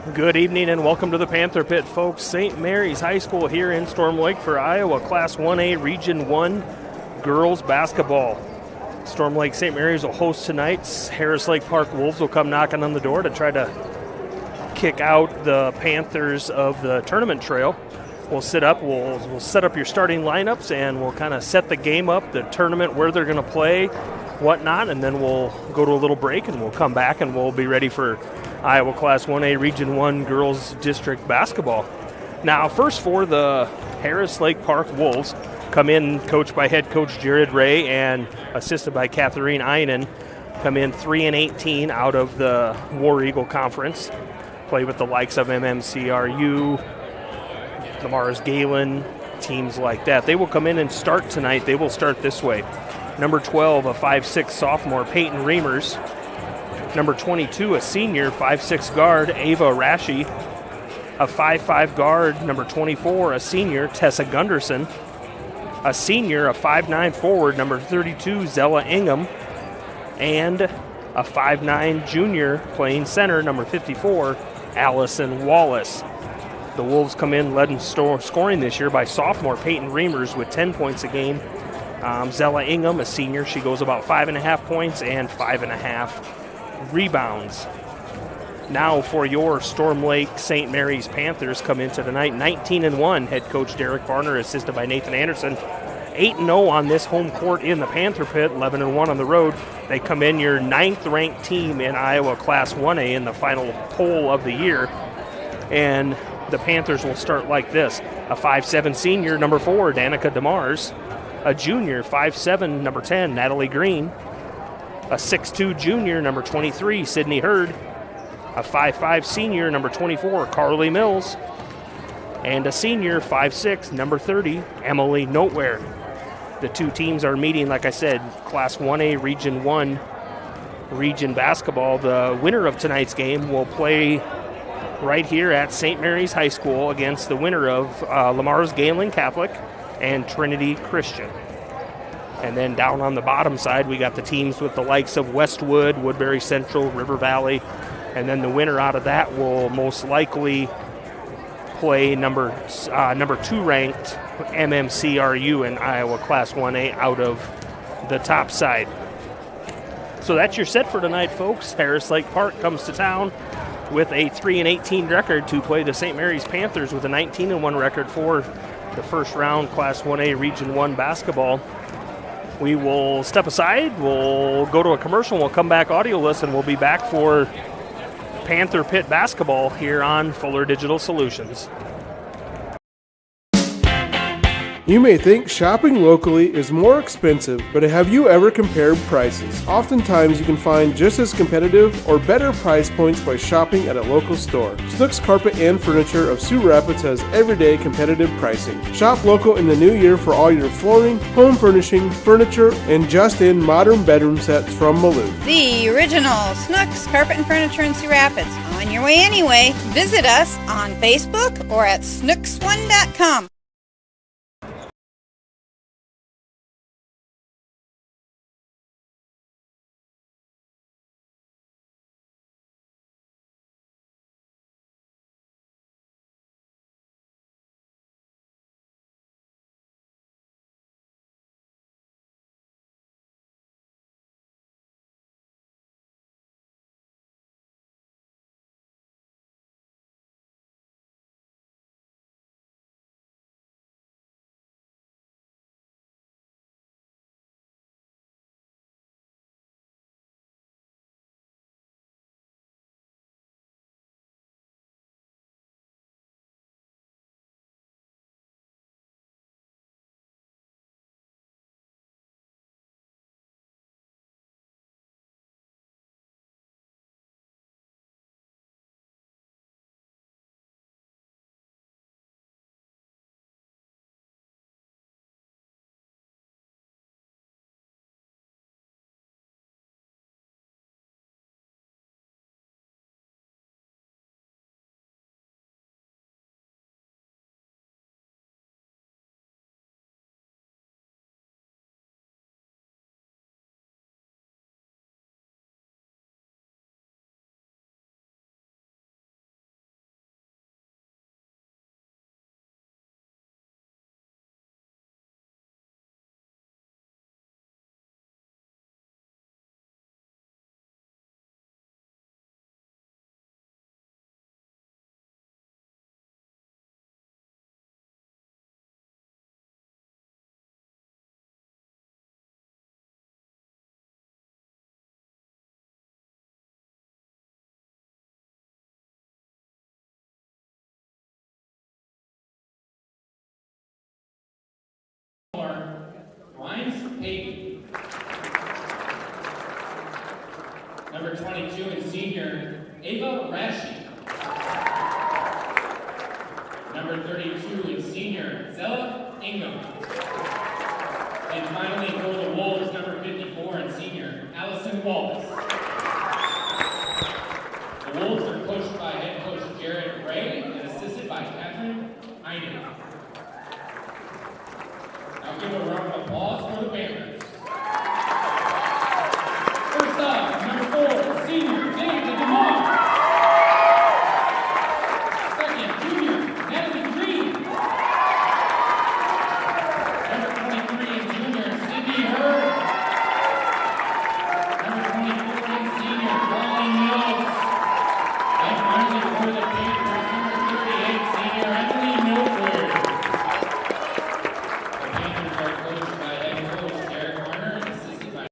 Good evening and welcome to the Panther Pit, folks. St. Mary's High School here in Storm Lake for Iowa Class 1A Region 1 girls basketball. Storm Lake St. Mary's will host tonight's Harris Lake Park Wolves will come knocking on the door to try to kick out the Panthers of the tournament trail. We'll set up your starting lineups and we'll kind of set the game up, the tournament, where they're going to play, whatnot, and then we'll go to a little break and we'll come back and we'll be ready for Iowa Class 1A Region 1 Girls District Basketball. Now, first for the Harris Lake Park Wolves, come in coached by head coach Jared Ray and assisted by Katharine Einen, come in 3-18 out of the War Eagle Conference, play with the likes of MMCRU, Lamar's Galen, teams like that. They will come in and start tonight. They will start this way. Number 12, a 5'6 sophomore, Peyton Reimers. Number 22, a senior, 5'6 guard, Ava Rashi. A 5'5 guard, number 24, a senior, Tessa Gunderson. A senior, a 5'9 forward, number 32, Zella Ingham. And a 5'9 junior playing center, number 54, Allison Wallace. The Wolves come in led in scoring this year by sophomore Peyton Reimers with 10 points a game. Zella Ingham, a senior, she goes about 5.5 points and 5.5 rebounds. Now for your Storm Lake St. Mary's Panthers come into the night 19-1. Head coach Derek Varner, assisted by Nathan Anderson. 8-0 on this home court in the Panther Pit, 11-1 on the road. They come in your 9th-ranked team in Iowa Class 1A in the final poll of the year. And the Panthers will start like this. A 5'7 senior, number 4, Danica DeMars. A junior, 5'7, number 10, Natalie Green. A 6'2 junior, number 23, Sydney Hurd. A 5'5 senior, number 24, Carly Mills. And a senior, 5'6, number 30, Emily Noteware. The two teams are meeting, like I said, Class 1A Region 1 region basketball. The winner of tonight's game will play right here at St. Mary's High School against the winner of Lamar's Galen Catholic and Trinity Christian. And then down on the bottom side, we got the teams with the likes of Westwood, Woodbury Central, River Valley. And then the winner out of that will most likely play number 2 ranked MMCRU in Iowa Class 1A out of the top side. So that's your set for tonight, folks. Harris Lake Park comes to town with a 3-18 record to play the St. Mary's Panthers with a 19-1 record for the first round Class 1A Region 1 basketball. We will step aside, we'll go to a commercial, we'll come back audioless, and we'll be back for Panther Pit basketball here on Fuller Digital Solutions. You may think shopping locally is more expensive, but have you ever compared prices? Oftentimes you can find just as competitive or better price points by shopping at a local store. Snooks Carpet and Furniture of Sioux Rapids has everyday competitive pricing. Shop local in the new year for all your flooring, home furnishing, furniture, and just-in modern bedroom sets from Malou. The original Snooks Carpet and Furniture in Sioux Rapids. On your way anyway. Visit us on Facebook or at snooks1.com. Peyton. Number 22 and senior, Ava Rashi. Number 32 and senior, Zella Ingham. And finally, for the Wolves, number 54 and senior, Allison Wallace. The Wolves are coached by head coach Jared Ray and assisted by Catherine Heinen. Now give a round of applause for the Panthers. First up, number 4, senior, Danica DeMar. Second, junior, Natalie Green. Number 23 and junior, Cindy Hurd. Number 24 and senior, Wally Mills. And finally for the Panthers, number 38, senior, Emily Milford. The Panthers are coached by head coach Derek Warner and assisted by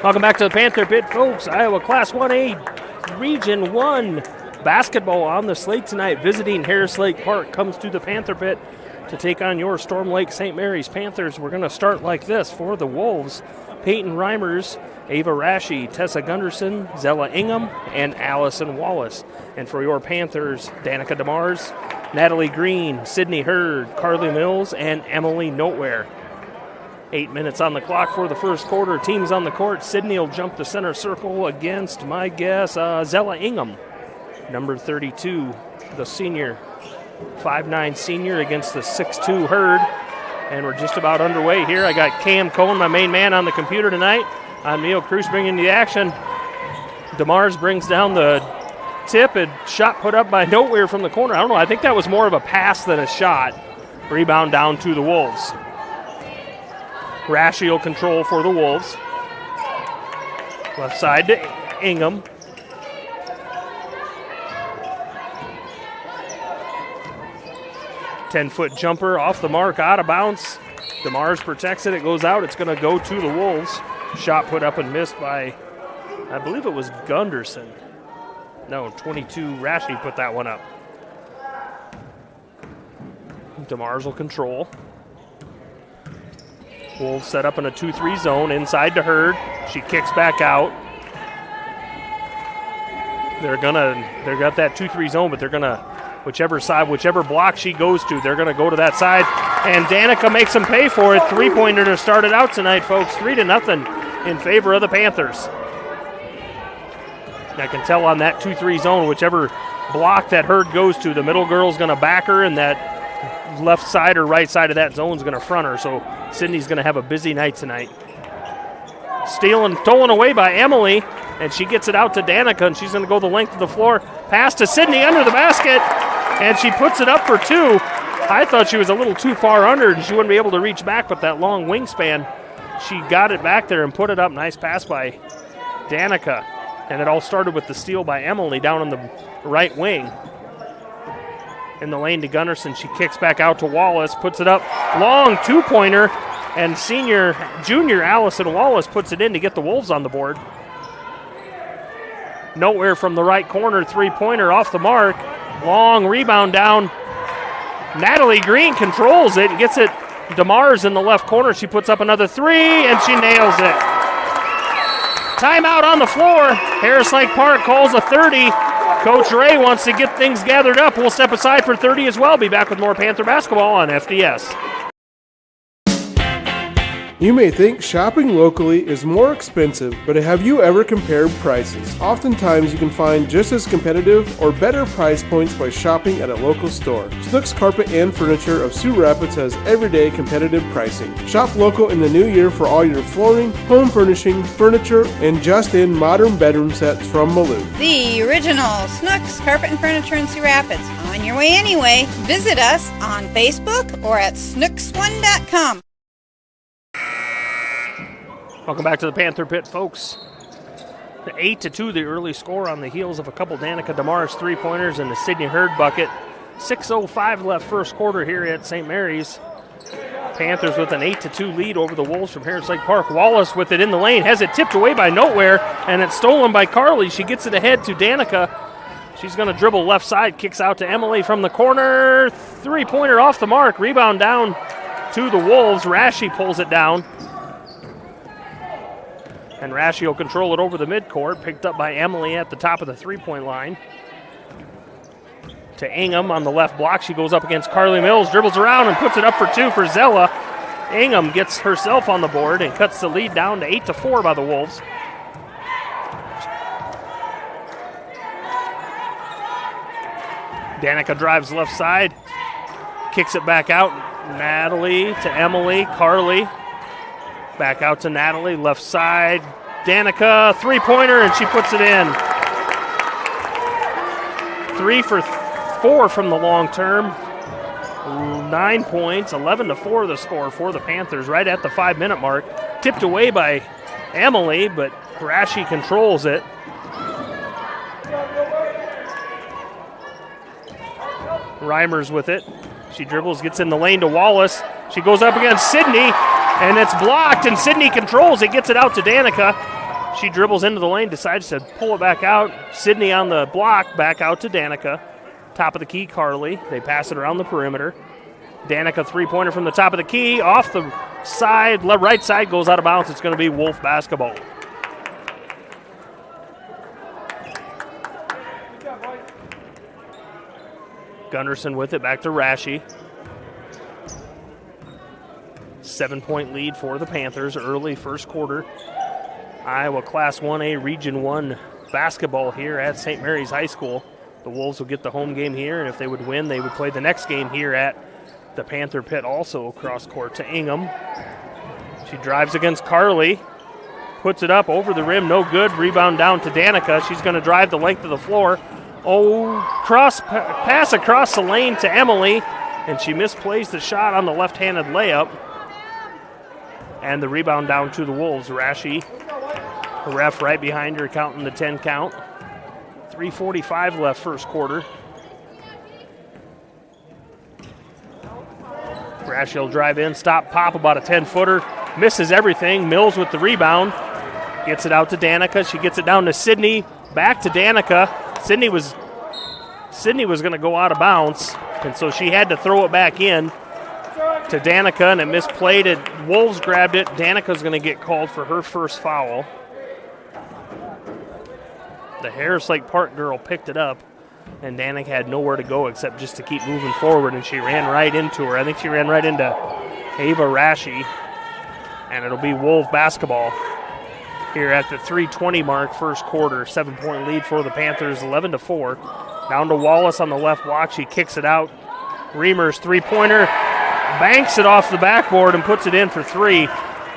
Welcome back to the Panther Pit, folks. Iowa Class 1A Region 1 basketball on the slate tonight. Visiting Harris Lake Park comes to the Panther Pit to take on your Storm Lake St. Mary's Panthers. We're going to start like this. For the Wolves, Peyton Reimers, Ava Rashi, Tessa Gunderson, Zella Ingham, and Allison Wallace. And for your Panthers, Danica DeMars, Natalie Green, Sydney Hurd, Carly Mills, and Emily Noteware. 8 minutes on the clock for the first quarter. Teams on the court. Sydney will jump the center circle against, my guess, Zella Ingham. Number 32, the senior, 5'9" senior against the 6'2" Hurd. And we're just about underway here. I got Cam Cohen, my main man, on the computer tonight. I'm Neil Cruz bringing the action. DeMars brings down the tip. And shot put up by Noteware from the corner. I don't know. I think that was more of a pass than a shot. Rebound down to the Wolves. Rashi will control for the Wolves. Left side to Ingham. Ten-foot jumper off the mark, out of bounds. DeMars protects it. It goes out. It's going to go to the Wolves. Shot put up and missed by, I believe it was Gunderson. No, 22. Rashi put that one up. DeMars will control. Wolves set up in a 2-3 zone, inside to Hurd. She kicks back out. They got that 2-3 zone, but they're gonna, whichever side, whichever block she goes to, they're gonna go to that side. And Danica makes them pay for it. Three-pointer to start it out tonight, folks. 3-0 in favor of the Panthers. I can tell on that 2-3 zone, whichever block that Hurd goes to, the middle girl's gonna back her, and that left side or right side of that zone is going to front her, so Sydney's going to have a busy night tonight. Stolen away by Emily, and she gets it out to Danica, and she's going to go the length of the floor. Pass to Sydney under the basket, and she puts it up for two. I thought she was a little too far under and she wouldn't be able to reach back, but that long wingspan, she got it back there and put it up. Nice pass by Danica. And it all started with the steal by Emily down on the right wing. In the lane to Gunnarsson. She kicks back out to Wallace, puts it up. Long two-pointer, and junior Allison Wallace puts it in to get the Wolves on the board. Nowhere from the right corner, three-pointer off the mark. Long rebound down. Natalie Green controls it and gets it. DeMars in the left corner. She puts up another three, and she nails it. Timeout on the floor. Harris Lake Park calls a 30. Coach Ray wants to get things gathered up. We'll step aside for 30 as well. Be back with more Panther basketball on FDS. You may think shopping locally is more expensive, but have you ever compared prices? Oftentimes you can find just as competitive or better price points by shopping at a local store. Snooks Carpet and Furniture of Sioux Rapids has everyday competitive pricing. Shop local in the new year for all your flooring, home furnishing, furniture, and just-in modern bedroom sets from Malou. The original Snooks Carpet and Furniture in Sioux Rapids. On your way anyway. Visit us on Facebook or at snooks1.com. Welcome back to the Panther Pit, folks. The 8-2, the early score on the heels of a couple Danica DeMars three-pointers and the Sydney Hurd bucket. 6:05 left first quarter here at St. Mary's. Panthers with an 8-2 lead over the Wolves from Harris Lake Park. Wallace with it in the lane, has it tipped away by Nowhere, and it's stolen by Carly. She gets it ahead to Danica. She's going to dribble left side, kicks out to Emily from the corner. Three-pointer off the mark, rebound down to the Wolves. Rashi pulls it down. And Rashi will control it over the midcourt, picked up by Emily at the top of the three-point line. To Ingham on the left block. She goes up against Carly Mills, dribbles around and puts it up for two for Zella. Ingham gets herself on the board and cuts the lead down to 8-4 by the Wolves. Danica drives left side, kicks it back out. Natalie to Emily, Carly. Back out to Natalie, left side. Danica, three-pointer, and she puts it in. 3 for 4 from the long term. 9 points, 11-4 the score for the Panthers, right at the 5-minute mark. Tipped away by Emily, but Rashi controls it. Reimers with it. She dribbles, gets in the lane to Wallace. She goes up against Sydney. And it's blocked, and Sydney controls it, gets it out to Danica. She dribbles into the lane, decides to pull it back out. Sydney on the block, back out to Danica. Top of the key, Carly. They pass it around the perimeter. Danica, three-pointer from the top of the key. Off the side, right side, goes out of bounds. It's going to be Wolf basketball. Gunnarsson with it, back to Rashi. 7-point lead for the Panthers, early first quarter. Iowa Class 1A Region 1 basketball here at St. Mary's High School. The Wolves will get the home game here, and if they would win, they would play the next game here at the Panther Pit, also cross court to Ingham. She drives against Carly, puts it up over the rim, no good. Rebound down to Danica. She's going to drive the length of the floor. Pass across the lane to Emily, and she misplays the shot on the left-handed layup. And the rebound down to the Wolves. Rashi, the ref right behind her, counting the 10 count. 3:45 left first quarter. Rashi will drive in, stop, pop, about a 10-footer. Misses everything. Mills with the rebound. Gets it out to Danica. She gets it down to Sydney. Back to Danica. Sydney was going to go out of bounds, and so she had to throw it back in to Danica, and it misplayed it. Wolves grabbed it. Danica's going to get called for her first foul. The Harris Lake Park girl picked it up, and Danica had nowhere to go except just to keep moving forward, and she ran right into her. I think she ran right into Ava Rashi, and it'll be Wolf basketball here at the 3:20 mark, first quarter. 7-point lead for the Panthers, 11-4. Down to Wallace on the left block. She kicks it out. Reimers three-pointer. Banks it off the backboard and puts it in for three.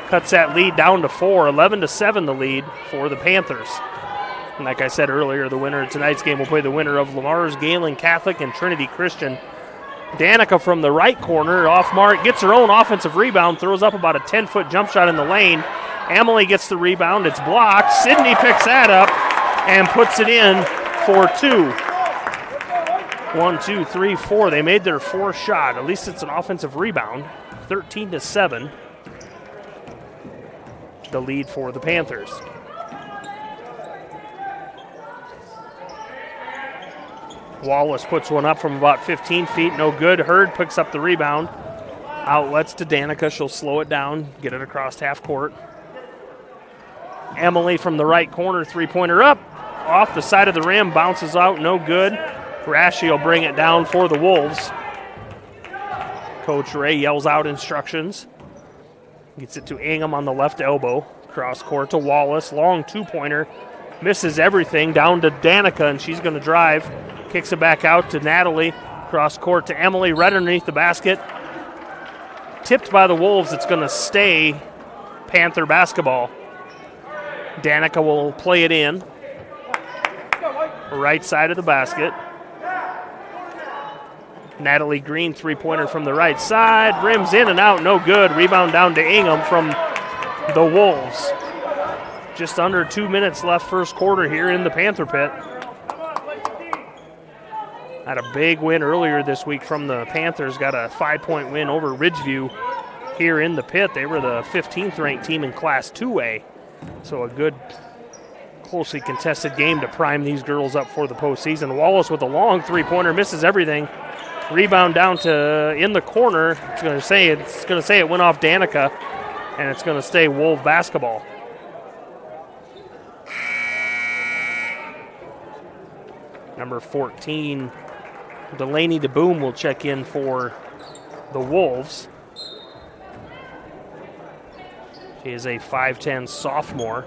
Cuts that lead down to 4. 11-7 the lead for the Panthers. And like I said earlier, the winner of tonight's game will play the winner of Lamar's Galen Catholic and Trinity Christian Danica from the right corner, off mark, gets her own offensive rebound, throws up about a 10-foot jump shot in the lane. Emily gets the rebound. It's blocked. Sydney picks that up and puts it in for 2. 1, 2, 3, 4. They made their 4th shot. At least it's an offensive rebound. 13-7. The lead for the Panthers. Wallace puts one up from about 15 feet. No good. Hurd picks up the rebound. Outlets to Danica. She'll slow it down, get it across half court. Emily from the right corner, three-pointer up. Off the side of the rim, bounces out, no good. Rashi will bring it down for the Wolves. Coach Ray yells out instructions. Gets it to Ingham on the left elbow. Cross court to Wallace. Long two-pointer. Misses everything. Down to Danica, and she's going to drive. Kicks it back out to Natalie. Cross court to Emily, right underneath the basket. Tipped by the Wolves. It's going to stay Panther basketball. Danica will play it in. Right side of the basket. Natalie Green, three-pointer from the right side. Rims in and out, no good. Rebound down to Ingham from the Wolves. Just under 2 minutes left first quarter here in the Panther pit. Had a big win earlier this week from the Panthers. Got a 5-point win over Ridgeview here in the pit. They were the 15th ranked team in Class 2A. So a good, closely contested game to prime these girls up for the postseason. Wallace with a long three-pointer, misses everything. Rebound down to in the corner. It's going to say it went off Danica, and it's going to stay Wolf basketball. Number 14, Delaney DeBoom will check in for the Wolves. She is a 5'10 sophomore.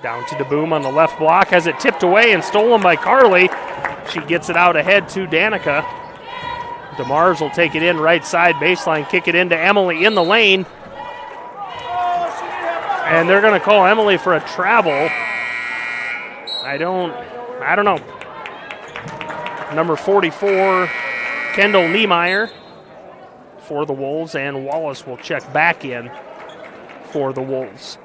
Down to DeBoom on the left block, has it tipped away and stolen by Carly. She gets it out ahead to Danica. DeMars will take it in right side baseline, kick it into Emily in the lane. And they're going to call Emily for a travel. I don't know. Number 44, Kendall Niemeyer for the Wolves, and Wallace will check back in for the Wolves.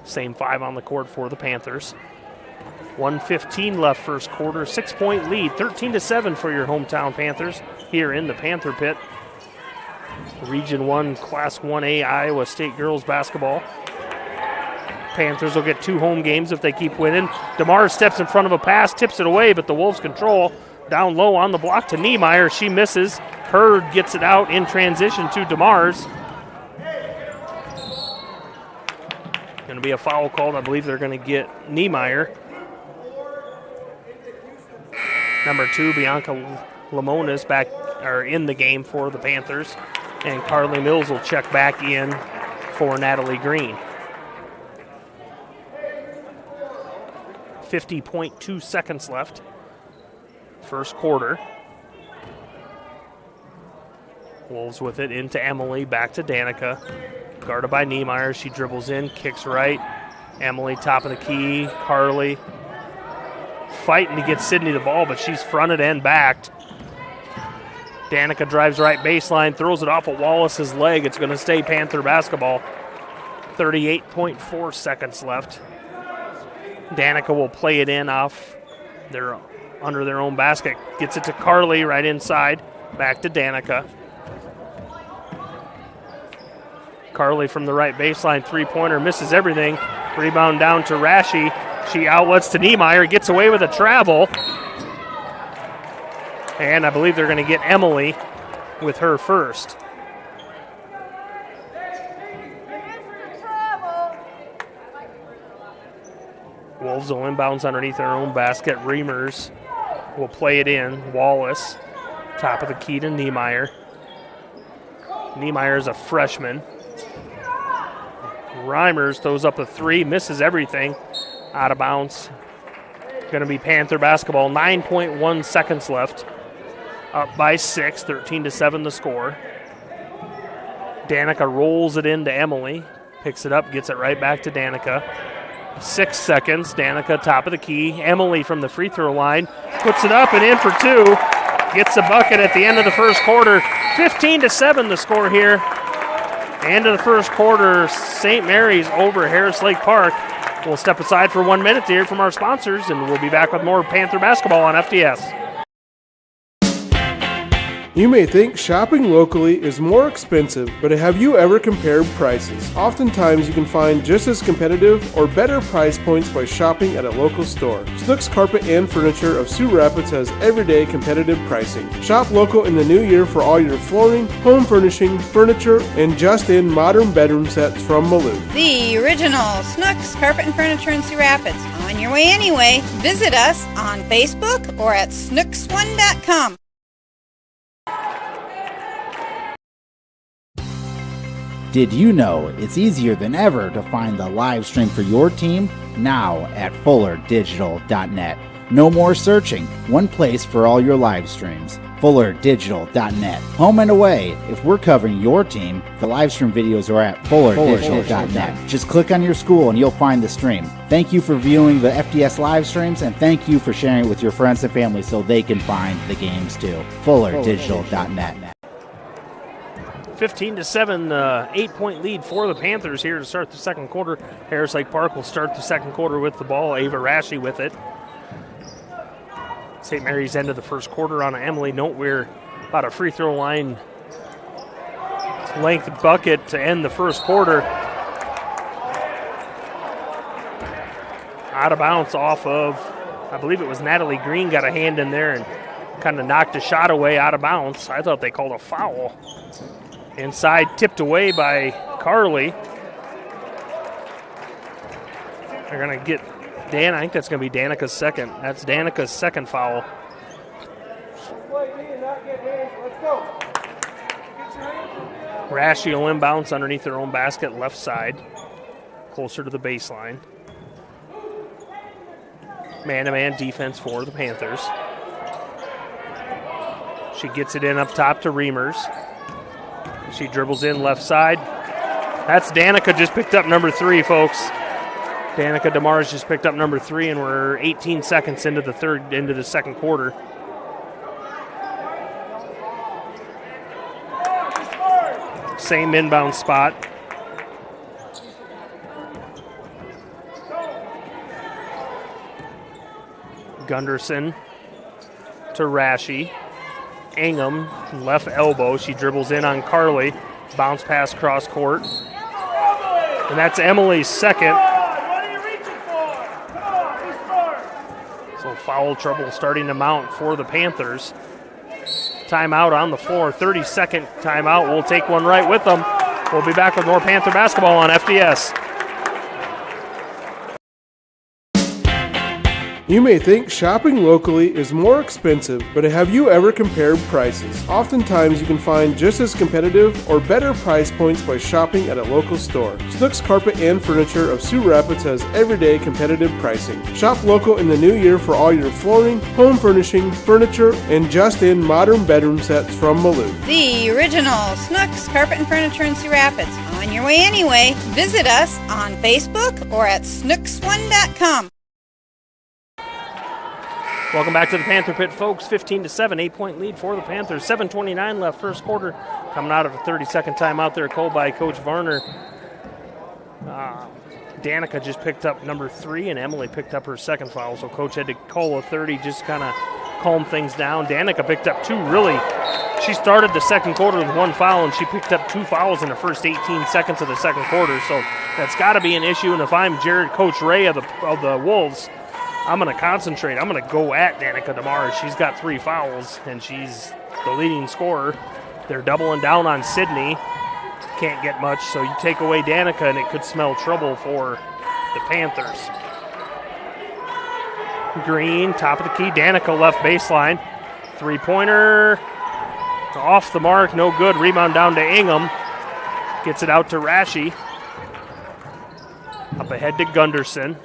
Same 5 on the court for the Panthers. 1:15 left first quarter, 6-point lead, 13-7 for your hometown Panthers here in the Panther pit. Region 1 Class 1A Iowa State girls basketball. Panthers will get 2 home games if they keep winning. DeMar steps in front of a pass, tips it away, but the Wolves control. Down low on the block to Niemeyer. She misses. Hurd gets it out in transition to DeMars. Going to be a foul called. I believe they're going to get Niemeyer. Number 2, Bianca Lamonis back in the game for the Panthers. And Carly Mills will check back in for Natalie Green. 50.2 seconds left. First quarter. Wolves with it into Emily, back to Danica. Guarded by Niemeyer. She dribbles in, kicks right. Emily, top of the key. Carly fighting to get Sydney the ball, but she's fronted and backed. Danica drives right baseline, throws it off of Wallace's leg. It's going to stay Panther basketball. 38.4 seconds left. Danica will play it in off under their own basket. Gets it to Carly right inside. Back to Danica. Carly from the right baseline, three-pointer, misses everything. Rebound down to Rashi. She outlets to Niemeyer, gets away with a travel. And I believe they're going to get Emily with her first. Wolves will inbounds underneath their own basket. Reimers will play it in. Wallace, top of the key to Niemeyer. Niemeyer's a freshman. Reimers throws up a 3, misses everything. Out of bounds. Going to be Panther basketball. 9.1 seconds left. Up by 6, 13-7 the score. Danica rolls it into Emily. Picks it up, gets it right back to Danica. 6 seconds. Danica top of the key. Emily from the free throw line puts it up and in for 2. Gets the bucket at the end of the first quarter. 15-7 the score here. End of the first quarter, St. Mary's over Harris Lake Park. We'll step aside for 1 minute to hear from our sponsors, and we'll be back with more Panther basketball on FDS. You may think shopping locally is more expensive, but have you ever compared prices? Oftentimes you can find just as competitive or better price points by shopping at a local store. Snooks Carpet and Furniture of Sioux Rapids has everyday competitive pricing. Shop local in the new year for all your flooring, home furnishing, furniture, and just-in modern bedroom sets from Malou. The original Snooks Carpet and Furniture in Sioux Rapids. On your way anyway. Visit us on Facebook or at snooks1.com. Did you know it's easier than ever to find the live stream for your team? Now at fullerdigital.net. No more searching. One place for all your live streams. fullerdigital.net. Home and away. If we're covering your team, the live stream videos are at fullerdigital.net. Just click on your school and you'll find the stream. Thank you for viewing the FDS live streams, and thank you for sharing it with your friends and family so they can find the games too. fullerdigital.net. 15-7, 8-point lead for the Panthers here to start the second quarter. Harris Lake Park will start the second quarter with the ball. Ava Rashi with it. St. Mary's end of the first quarter on Emily. Note we're about a free throw line length bucket to end the first quarter. Out of bounds off of, I believe it was Natalie Green, got a hand in there and kind of knocked a shot away out of bounds. I thought they called a foul. Inside, tipped away by Carly. They're going to get Dan. I think that's going to be Danica's second. That's Danica's second foul. Rashi will inbounds underneath their own basket, left side, closer to the baseline. Man-to-man defense for the Panthers. She gets it in up top to Reimers. She dribbles in left side. That's Danica just picked up number 3, folks. Danica DeMars just picked up number 3, and we're 18 seconds into the second quarter. Same inbound spot. Gunderson to Rashi. Ingham, left elbow. She dribbles in on Carly. Bounce pass cross court. And that's Emily's second. So foul trouble starting to mount for the Panthers. Timeout on the floor. 30-second timeout. We'll take one right with them. We'll be back with more Panther basketball on FDS. You may think shopping locally is more expensive, but have you ever compared prices? Oftentimes you can find just as competitive or better price points by shopping at a local store. Snooks Carpet and Furniture of Sioux Rapids has everyday competitive pricing. Shop local in the new year for all your flooring, home furnishing, furniture, and just-in modern bedroom sets from Malou. The original Snooks Carpet and Furniture in Sioux Rapids. On your way anyway. Visit us on Facebook or at snooks1.com. Welcome back to the Panther Pit, folks. 15-7, 8-point lead for the Panthers. 7:29 left first quarter. Coming out of a 30-second timeout there, called by Coach Varner. Danica just picked up number 3, and Emily picked up her second foul. So Coach had to call a 30, just kind of calm things down. Danica picked up 2, really. She started the second quarter with 1 foul, and she picked up 2 fouls in the first 18 seconds of the second quarter. So that's got to be an issue. And if I'm Coach Ray of the Wolves, I'm going to concentrate. I'm going to go at Danica DeMars. She's got 3 fouls, and she's the leading scorer. They're doubling down on Sydney. Can't get much, so you take away Danica, and it could smell trouble for the Panthers. Green, top of the key. Danica left baseline. 3-pointer. Off the mark, no good. Rebound down to Ingham. Gets it out to Rashi. Up ahead to Gunderson.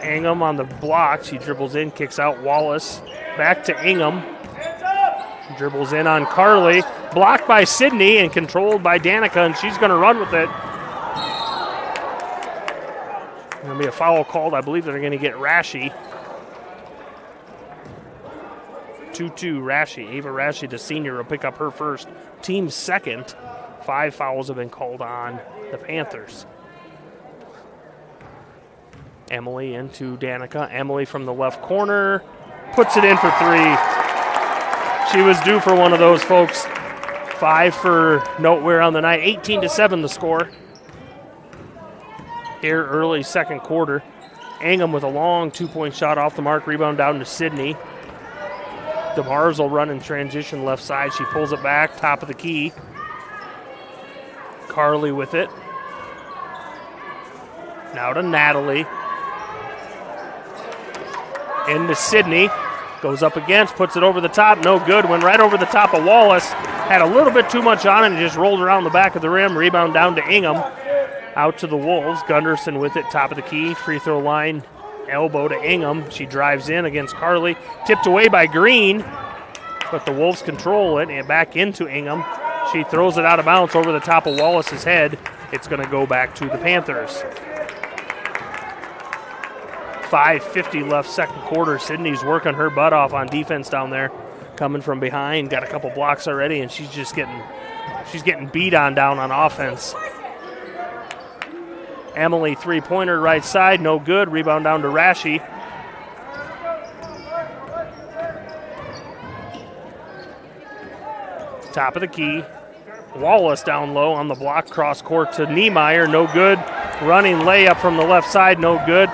Ingham on the block. She dribbles in, kicks out Wallace. Back to Ingham. Dribbles in on Carly. Blocked by Sydney and controlled by Danica, and she's going to run with it. Going to be a foul called. I believe they're going to get Rashi. 2-2 Rashi. Ava Rashi, the senior, will pick up her first. Team's second. 5 fouls have been called on the Panthers. Emily into Danica. Emily from the left corner. Puts it in for 3. She was due for one of those, folks. 5 for Noteware on the night. 18-7 the score. Here early second quarter. Ingham with a long 2-point shot off the mark. Rebound down to Sydney. DeMars will run in transition left side. She pulls it back. Top of the key. Carly with it. Now to Natalie. Into Sydney. Goes up against. Puts it over the top. No good. Went right over the top of Wallace. Had a little bit too much on it and just rolled around the back of the rim. Rebound down to Ingham. Out to the Wolves. Gunderson with it, top of the key. Free throw line, elbow to Ingham. She drives in against Carly. Tipped away by Green, but the Wolves control it and back into Ingham. She throws it out of bounds over the top of Wallace's head. It's going to go back to the Panthers. 5:50 left second quarter. Sydney's working her butt off on defense down there. Coming from behind, got a couple blocks already, and she's getting beat on down on offense. Emily, three-pointer right side, no good. Rebound down to Rashi. Top of the key. Wallace down low on the block, cross court to Niemeyer, no good. Running layup from the left side, no good.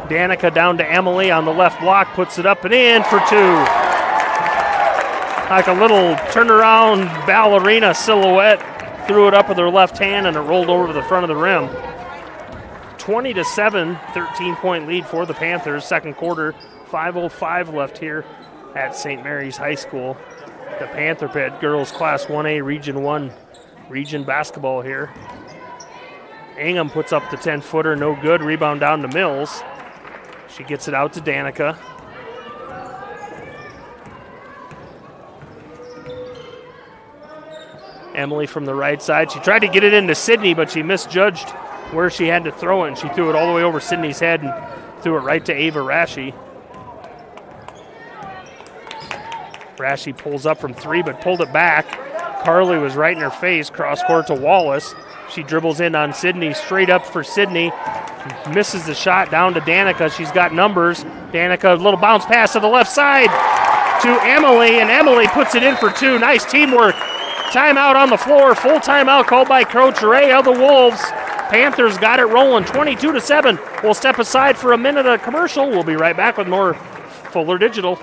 Danica down to Emily on the left block, puts it up and in for 2. Like a little turnaround ballerina silhouette. Threw it up with her left hand and it rolled over to the front of the rim. 20-7, 13-point lead for the Panthers. Second quarter, 5:05 left here at St. Mary's High School. The Panther Pit girls Class 1A Region 1 region basketball here. Ingham puts up the 10-footer, no good. Rebound down to Mills. She gets it out to Danica. Emily from the right side. She tried to get it into Sydney, but she misjudged where she had to throw it, and she threw it all the way over Sydney's head and threw it right to Ava Rashi. Rashi pulls up from 3, but pulled it back. Carly was right in her face, cross court to Wallace. She dribbles in on Sydney, straight up for Sydney. Misses the shot down to Danica. She's got numbers. Danica, a little bounce pass to the left side to Emily, and Emily puts it in for 2. Nice teamwork. Timeout on the floor. Full timeout called by Coach Ray of the Wolves. Panthers got it rolling, 22-7. We'll step aside for a minute of commercial. We'll be right back with more Fuller Digital.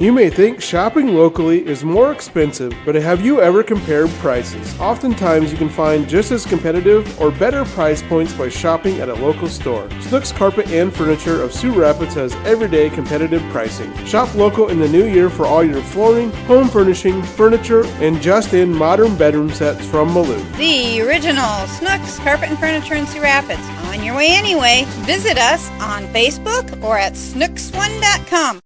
You may think shopping locally is more expensive, but have you ever compared prices? Oftentimes you can find just as competitive or better price points by shopping at a local store. Snooks Carpet and Furniture of Sioux Rapids has everyday competitive pricing. Shop local in the new year for all your flooring, home furnishing, furniture, and just-in modern bedroom sets from Malou. The original Snooks Carpet and Furniture in Sioux Rapids. On your way anyway. Visit us on Facebook or at snooks1.com.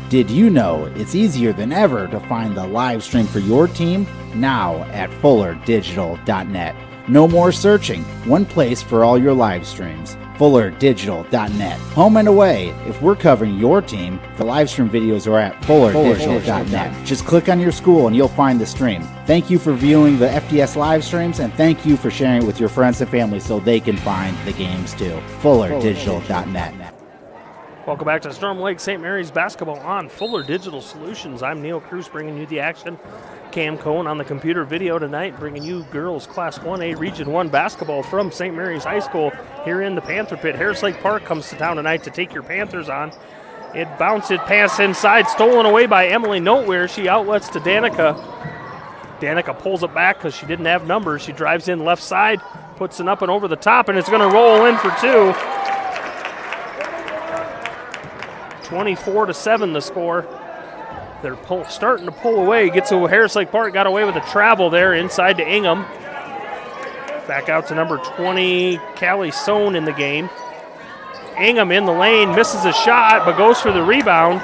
Did you know it's easier than ever to find the live stream for your team? Now at FullerDigital.net. No more searching. One place for all your live streams. FullerDigital.net. Home and away. If we're covering your team, the live stream videos are at FullerDigital.net. Just click on your school and you'll find the stream. Thank you for viewing the FDS live streams, and thank you for sharing it with your friends and family so they can find the games too. FullerDigital.net. Welcome back to Storm Lake St. Mary's basketball on Fuller Digital Solutions. I'm Neil Cruz bringing you the action. Cam Cohen on the computer video tonight, bringing you girls Class 1A Region 1 basketball from St. Mary's High School here in the Panther Pit. Harris Lake Park comes to town tonight to take your Panthers on. It bounces pass inside, stolen away by Emily Noteware. She outlets to Danica. Danica pulls it back because she didn't have numbers. She drives in left side, puts it up and over the top, and it's going to roll in for 2. 24-7 the score. They're starting to pull away. Gets to Harris Lake Park, got away with a travel there inside to Ingham. Back out to number 20, Callie Sohn in the game. Ingham in the lane, misses a shot, but goes for the rebound.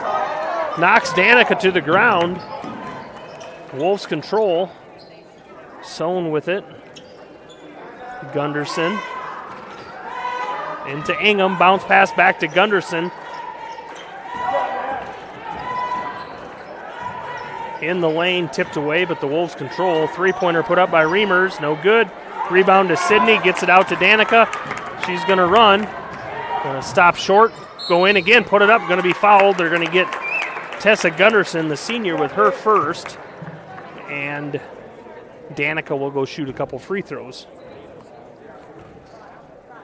Knocks Danica to the ground. Wolves control. Sohn with it. Gunderson. Into Ingham. Bounce pass back to Gunderson. In the lane, tipped away, but the Wolves control. Three-pointer put up by Reimers. No good. Rebound to Sydney. Gets it out to Danica. She's going to run. Going to stop short. Go in again. Put it up. Going to be fouled. They're going to get Tessa Gunderson, the senior, with her first. And Danica will go shoot a couple free throws.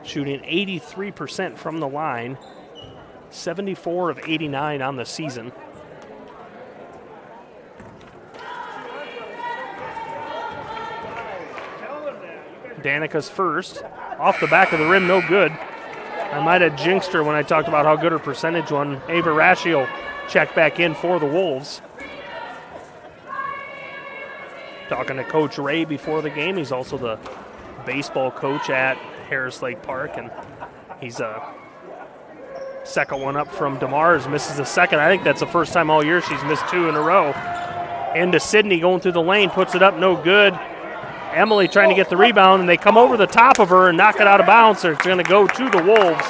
Shooting 83% from the line. 74 of 89 on the season. Danica's first. Off the back of the rim, no good. I might have jinxed her when I talked about how good her percentage was. Ava Rashi will check back in for the Wolves. Talking to Coach Ray before the game. He's also the baseball coach at Harris Lake Park, and he's a second one up from DeMars. Misses the second. I think that's the first time all year she's missed two in a row. Into Sydney going through the lane. Puts it up, no good. Emily trying to get the rebound, and they come over the top of her and knock it out of bounds. It's going to go to the Wolves.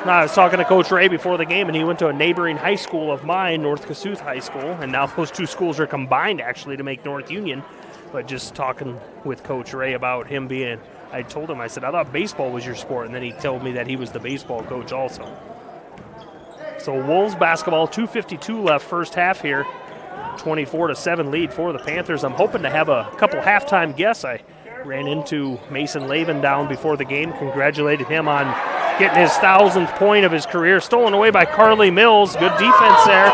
Now, I was talking to Coach Ray before the game, and he went to a neighboring high school of mine, North Kossuth High School, and now those two schools are combined, actually, to make North Union. But just talking with Coach Ray about him being, I told him, I said, I thought baseball was your sport, and then he told me that he was the baseball coach also. So Wolves basketball, 2:52 left first half here. 24-7 lead for the Panthers. I'm hoping to have a couple halftime guests. I ran into Mason Lavin down before the game, congratulated him on getting his 1,000th point of his career. Stolen away by Carly Mills. Good defense there.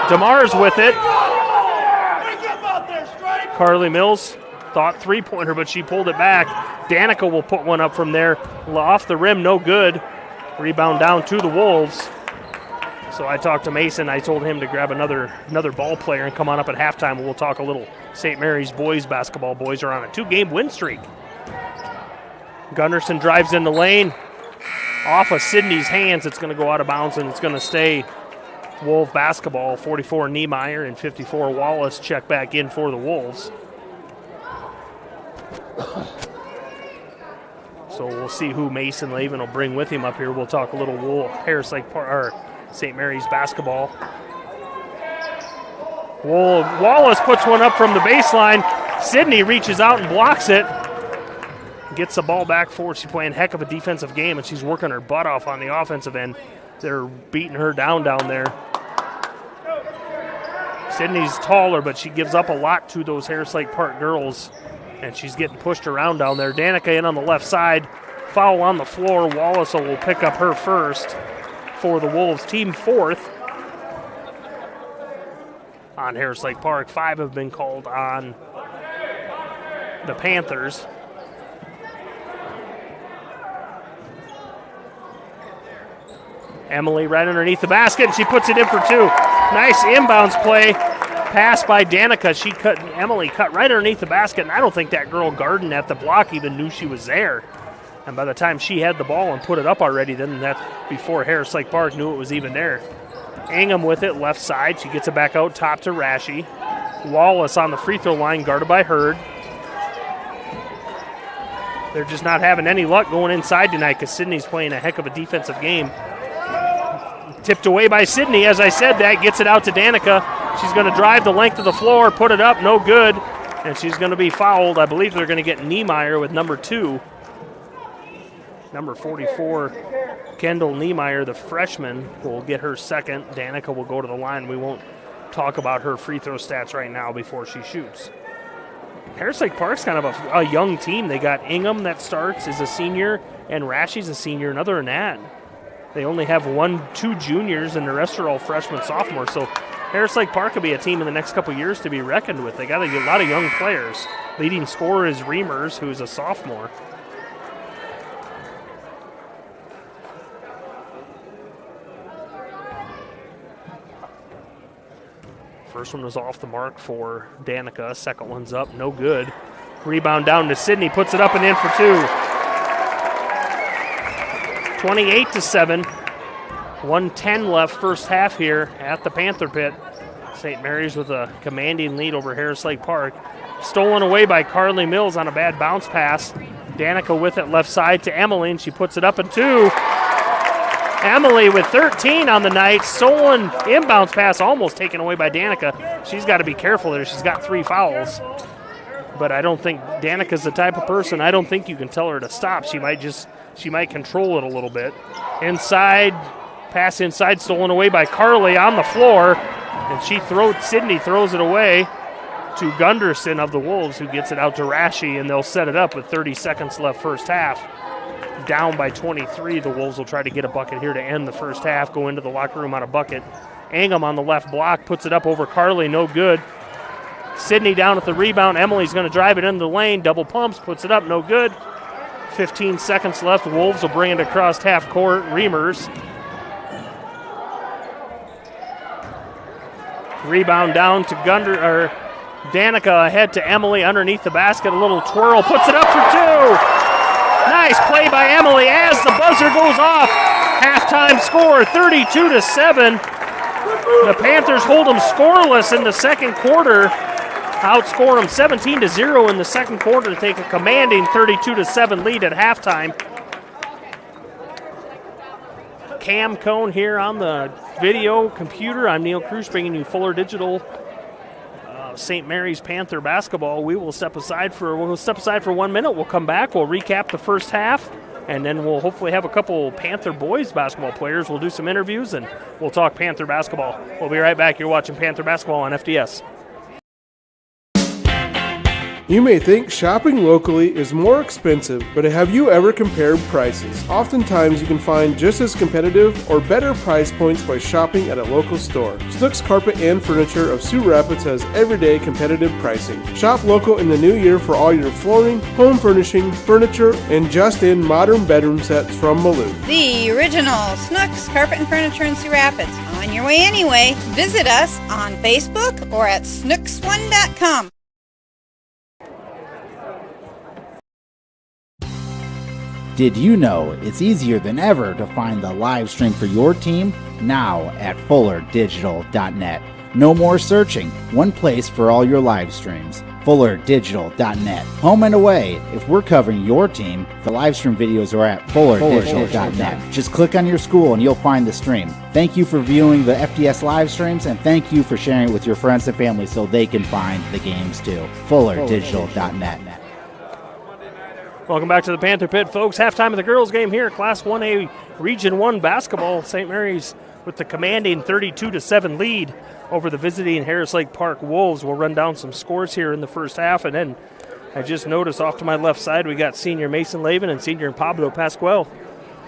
DeMars with it. Carly Mills thought three-pointer, but she pulled it back. Danica will put one up from there. Off the rim, no good. Rebound down to the Wolves. So I talked to Mason. I told him to grab another ball player and come on up at halftime. We'll talk a little St. Mary's boys basketball. Boys are on a 2-game win streak. Gunderson drives in the lane. Off of Sydney's hands, it's going to go out of bounds, and it's going to stay Wolf basketball. 44 Niemeyer and 54 Wallace check back in for the Wolves. So we'll see who Mason Lavin will bring with him up here. We'll talk a little Harris Lake Park, or St. Mary's basketball. Wallace puts one up from the baseline. Sydney reaches out and blocks it. Gets the ball back for her. She's playing a heck of a defensive game, and she's working her butt off on the offensive end. They're beating her down there. Sydney's taller, but she gives up a lot to those Harris Lake Park girls, and she's getting pushed around down there. Danica in on the left side. Foul on the floor. Wallace will pick up her first for the Wolves, team fourth on Harris Lake Park. 5 have been called on the Panthers. Emily right underneath the basket, and she puts it in for 2. Nice inbounds play. Pass by Danica. Emily cut right underneath the basket, and I don't think that girl guarding at the block even knew she was there. And by the time she had the ball and put it up already, then that's before Harris Lake Park knew it was even there. Ingham with it, left side. She gets it back out top to Rashi. Wallace on the free throw line, guarded by Hurd. They're just not having any luck going inside tonight because Sydney's playing a heck of a defensive game. Tipped away by Sydney. As I said that, gets it out to Danica. She's going to drive the length of the floor, put it up, no good. And she's going to be fouled. I believe they're going to get Niemeyer with number 2. Number 44, Kendall Niemeyer, the freshman, will get her second. Danica will go to the line. We won't talk about her free throw stats right now before she shoots. Harris Lake Park's kind of a young team. They got Ingham that starts, is a senior, and Rashi's a senior. And other than that, they only have 2 juniors, and the rest are all freshmen, sophomores. So Harris Lake Park will be a team in the next couple years to be reckoned with. They got a lot of young players. Leading scorer is Reimers, who's a sophomore. First one was off the mark for Danica. Second one's up, no good. Rebound down to Sydney, puts it up and in for 2. 28-7. 1:10 left first half here at the Panther Pit. St. Mary's with a commanding lead over Harris Lake Park. stolen away by Carly Mills on a bad bounce pass. Danica with it left side to Emily, and she puts it up and 2. Emily with 13 on the night. Stolen inbounds pass almost taken away by Danica. She's got to be careful there. She's got 3 fouls. But I don't think Danica's the type of person, I don't think you can tell her to stop. She might control it a little bit. Inside, pass inside, stolen away by Carly on the floor. And Sydney throws it away to Gunderson of the Wolves, who gets it out to Rashi, and they'll set it up with 30 seconds left first half. Down by 23, the Wolves will try to get a bucket here to end the first half, go into the locker room on a bucket. Angam on the left block, puts it up over Carly, no good. Sydney down at the rebound. Emily's going to drive it into the lane, double pumps, puts it up, no good. 15 seconds left. Wolves will bring it across half court. Reamers. Rebound down to Danica ahead to Emily underneath the basket. A little twirl, puts it up for 2. Nice play by Emily as the buzzer goes off. Halftime score, 32-7. The Panthers hold them scoreless in the second quarter. Outscore them 17-0 in the second quarter to take a commanding 32-7 lead at halftime. Cam Cone here on the video computer. I'm Neil Cruz bringing you Fuller Digital St. Mary's Panther basketball. We'll step aside for 1 minute. We'll come back. We'll recap the first half, and then we'll hopefully have a couple Panther boys basketball players. We'll do some interviews, and we'll talk Panther basketball. We'll be right back. You're watching Panther basketball on FDS. You may think shopping locally is more expensive, but have you ever compared prices? Oftentimes you can find just as competitive or better price points by shopping at a local store. Snooks Carpet and Furniture of Sioux Rapids has everyday competitive pricing. Shop local in the new year for all your flooring, home furnishing, furniture, and just-in modern bedroom sets from Maloof. The original Snooks Carpet and Furniture in Sioux Rapids. On your way anyway. Visit us on Facebook or at snooks1.com. Did you know it's easier than ever to find the live stream for your team? Now at FullerDigital.net. No more searching. One place for all your live streams. FullerDigital.net. Home and away. If we're covering your team, the live stream videos are at FullerDigital.net. Just click on your school and you'll find the stream. Thank you for viewing the FDS live streams, and thank you for sharing it with your friends and family so they can find the games too. FullerDigital.net. Welcome back to the Panther Pit, folks. Halftime of the girls' game here, Class 1A Region 1 basketball. St. Mary's with the commanding 32-7 lead over the visiting Harris Lake Park Wolves. We'll run down some scores here in the first half, and then I just noticed off to my left side we got senior Mason Lavin and senior Pablo Pascual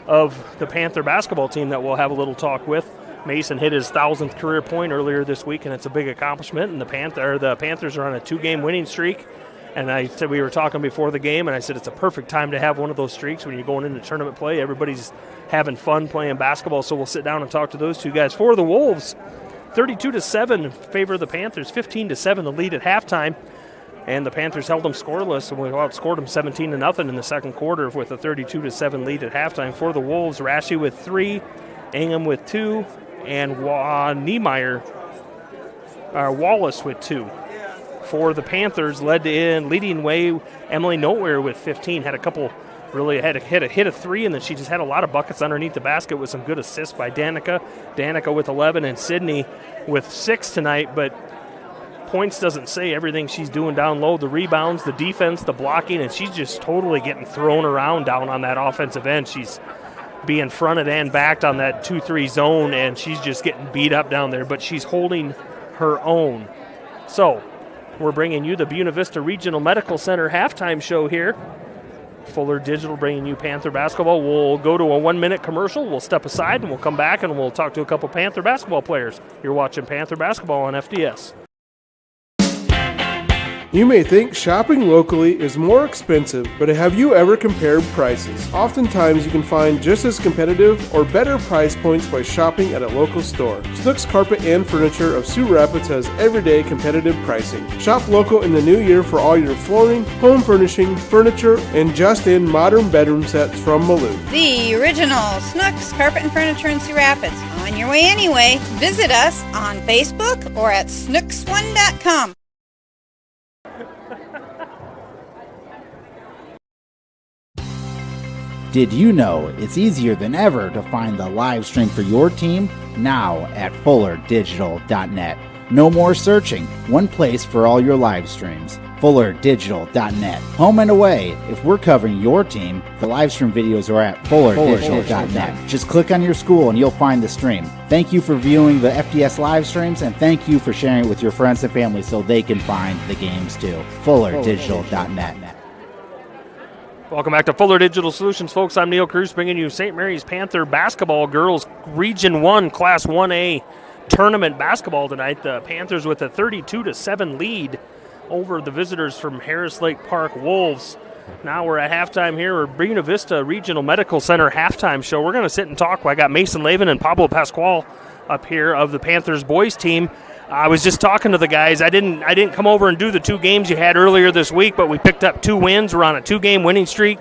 of the Panther basketball team that we'll have a little talk with. Mason hit his 1,000th career point earlier this week, and it's a big accomplishment, and the Panthers are on a 2-game winning streak. And I said, we were talking before the game, and I said it's a perfect time to have one of those streaks when you're going into tournament play. Everybody's having fun playing basketball, so we'll sit down and talk to those two guys. For the Wolves, 32-7 in favor of the Panthers, 15-7 the lead at halftime. And the Panthers held them scoreless, and we outscored them 17-0 in the second quarter with a 32-7 lead at halftime. For the Wolves, Rashi with 3, Ingham with 2, and Wallace with 2. For the Panthers, leading way, Emily Nowhere with 15. Had a couple, really hit a 3, and then she just had a lot of buckets underneath the basket with some good assists by Danica. Danica with 11, and Sydney with 6 tonight, but points doesn't say everything she's doing down low. The rebounds, the defense, the blocking, and she's just totally getting thrown around down on that offensive end. She's being fronted and backed on that 2-3 zone, and she's just getting beat up down there, but she's holding her own. So, we're bringing you the Buena Vista Regional Medical Center halftime show here. Fuller Digital bringing you Panther basketball. We'll go to a 1-minute commercial. We'll step aside and we'll come back and we'll talk to a couple Panther basketball players. You're watching Panther basketball on FDS. You may think shopping locally is more expensive, but have you ever compared prices? Oftentimes you can find just as competitive or better price points by shopping at a local store. Snooks Carpet and Furniture of Sioux Rapids has everyday competitive pricing. Shop local in the new year for all your flooring, home furnishing, furniture, and just-in modern bedroom sets from Maloof. The original Snooks Carpet and Furniture in Sioux Rapids. On your way anyway. Visit us on Facebook or at snooks1.com. Did you know it's easier than ever to find the live stream for your team? Now at FullerDigital.net. No more searching. One place for all your live streams. FullerDigital.net. Home and away. If we're covering your team, the live stream videos are at FullerDigital.net. Just click on your school and you'll find the stream. Thank you for viewing the FDS live streams, and thank you for sharing it with your friends and family so they can find the games too. FullerDigital.net. Welcome back to Fuller Digital Solutions, folks. I'm Neil Cruz, bringing you St. Mary's Panther basketball girls Region 1 Class 1A tournament basketball tonight. The Panthers with a 32-7 lead over the visitors from Harris Lake Park Wolves. Now we're at halftime here. We're Buena Vista Regional Medical Center halftime show. We're going to sit and talk. I got Mason Lavin and Pablo Pascual up here of the Panthers boys team. I was just talking to the guys. I didn't come over and do the 2 games you had earlier this week, but we picked up 2 wins. We're on a 2-game winning streak.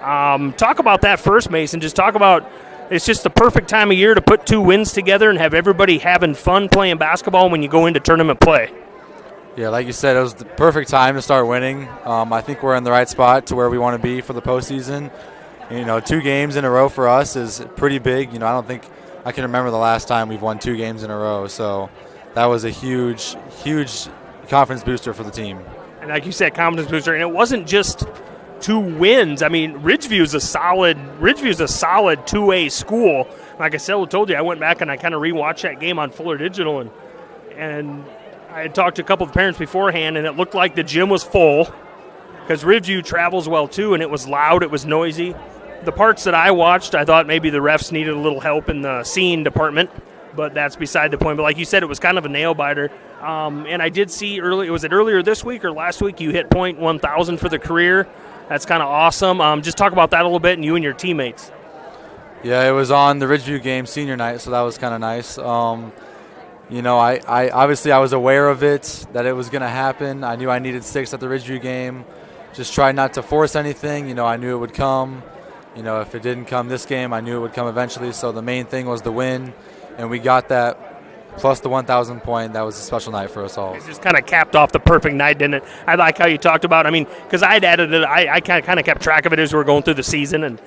Talk about that first, Mason. Just talk about, it's just the perfect time of year to put 2 wins together and have everybody having fun playing basketball when you go into tournament play. Yeah, like you said, it was the perfect time to start winning. I think we're in the right spot to where we want to be for the postseason. 2 games in a row for us is pretty big. I don't think I can remember the last time we've won 2 games in a row. So that was a huge, huge confidence booster for the team. And like you said, confidence booster. And it wasn't just 2 wins. I mean, Ridgeview's a solid 2A school. Like I told you, I went back and I kind of rewatched that game on Fuller Digital, and I had talked to a couple of parents beforehand, and it looked like the gym was full because Ridgeview travels well too, and it was loud, it was noisy. The parts that I watched, I thought maybe the refs needed a little help in the scene department, but that's beside the point. But like you said, it was kind of a nail-biter. And I did see earlier this week or last week you hit point 1,000 for the career. That's kind of awesome. Just talk about that a little bit, and you and your teammates. Yeah, it was on the Ridgeview game senior night, so that was kind of nice. I obviously I was aware of it, that it was going to happen. I knew I needed 6 at the Ridgeview game. Just tried not to force anything. I knew it would come. If it didn't come this game, I knew it would come eventually. So the main thing was the win, and we got that. Plus the 1,000 point, that was a special night for us all. It just kind of capped off the perfect night, didn't it? I like how you talked about, because I'd added it, I kind of kept track of it as we were going through the season, and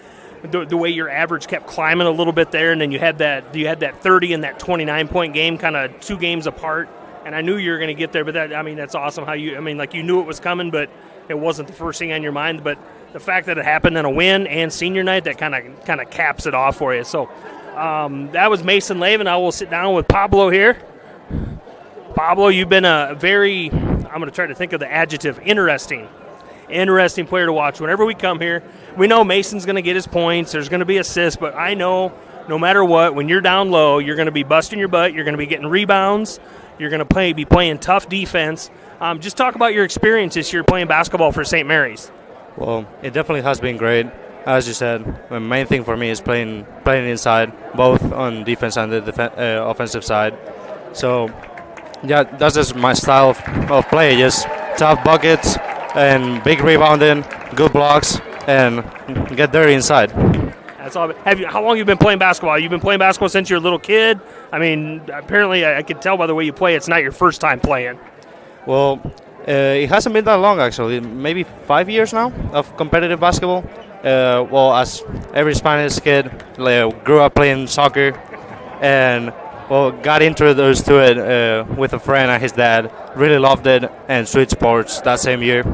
the way your average kept climbing a little bit there, and then you had that 30 and that 29-point game, kind of 2 games apart, and I knew you were going to get there, but that's awesome how you knew it was coming, but it wasn't the first thing on your mind, but the fact that it happened in a win and senior night, that kind of caps it off for you. So that was Mason Lavin. I will sit down with Pablo here. Pablo, you've been I'm going to try to think of the adjective, interesting player to watch. Whenever we come here, we know Mason's going to get his points. There's going to be assists, but I know no matter what, when you're down low, you're going to be busting your butt. You're going to be getting rebounds. You're going to be playing tough defense. Just talk about your experience this year playing basketball for St. Mary's. Well, it definitely has been great. As you said, the main thing for me is playing inside, both on defense and the offensive side. So, yeah, that's just my style of play. Just tough buckets and big rebounding, good blocks, and get dirty inside. That's all. How long have you been playing basketball? You've been playing basketball since you're a little kid? Apparently, I could tell by the way you play, it's not your first time playing. Well, it hasn't been that long, actually. Maybe 5 years now of competitive basketball. As every Spanish kid, grew up playing soccer and got introduced to it with a friend and his dad. Really loved it and switched sports that same year.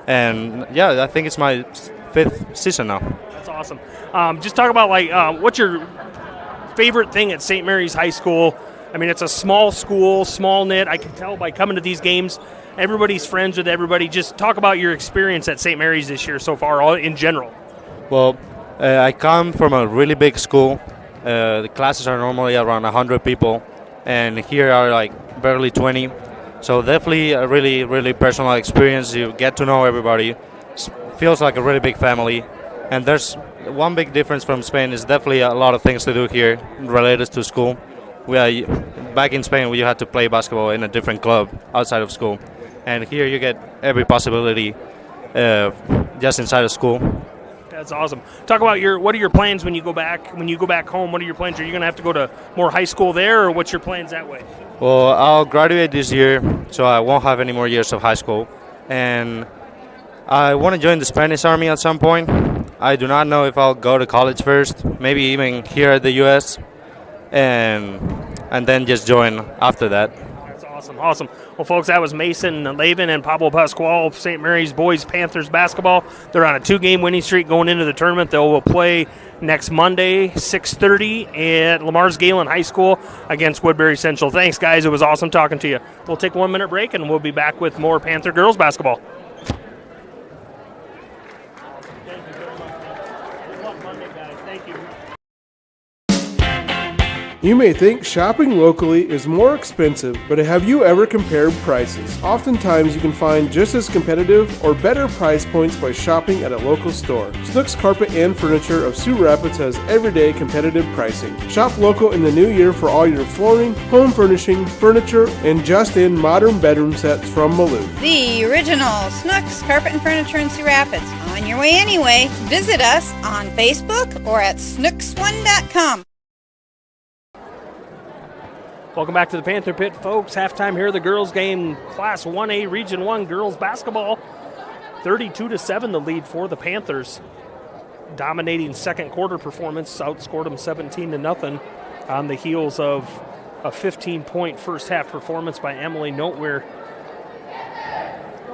And, yeah, I think it's my 5th season now. That's awesome. Just talk about, what's your favorite thing at St. Mary's High School? It's a small school, small knit. I can tell by coming to these games, everybody's friends with everybody. Just talk about your experience at St. Mary's this year so far, all in general. Well, I come from a really big school. The classes are normally around 100 people, and here are barely 20. So definitely a really, really personal experience. You get to know everybody. Feels like a really big family. And there's one big difference from Spain is definitely a lot of things to do here related to school. Back in Spain, you had to play basketball in a different club outside of school. And here you get every possibility just inside of school. That's awesome. Talk about what are your plans when you go back home? What are your plans? Are you going to have to go to more high school there, or what's your plans that way? Well, I'll graduate this year, so I won't have any more years of high school. And I want to join the Spanish Army at some point. I do not know if I'll go to college first, maybe even here at the U.S., and then just join after that. That's awesome. Well, folks, that was Mason Lavin and Pablo Pascual, St. Mary's boys Panthers basketball. They're on a 2-game winning streak going into the tournament. They will play next Monday, 6:30 at Lamar's Galen High School against Woodbury Central. Thanks, guys. It was awesome talking to you. We'll take a 1-minute break, and we'll be back with more Panther girls basketball. Thank you very much. Good luck Monday, guys. Thank you. You may think shopping locally is more expensive, but have you ever compared prices? Oftentimes you can find just as competitive or better price points by shopping at a local store. Snooks Carpet and Furniture of Sioux Rapids has everyday competitive pricing. Shop local in the new year for all your flooring, home furnishing, furniture, and just-in modern bedroom sets from Maloof. The original Snooks Carpet and Furniture in Sioux Rapids. On your way anyway. Visit us on Facebook or at snooks1.com. Welcome back to the Panther Pit, folks. Halftime here, the girls game, Class 1A Region 1 girls basketball. 32-7 the lead for the Panthers. Dominating second quarter performance, outscored them 17-0 on the heels of a 15-point first half performance by Emily Noteware.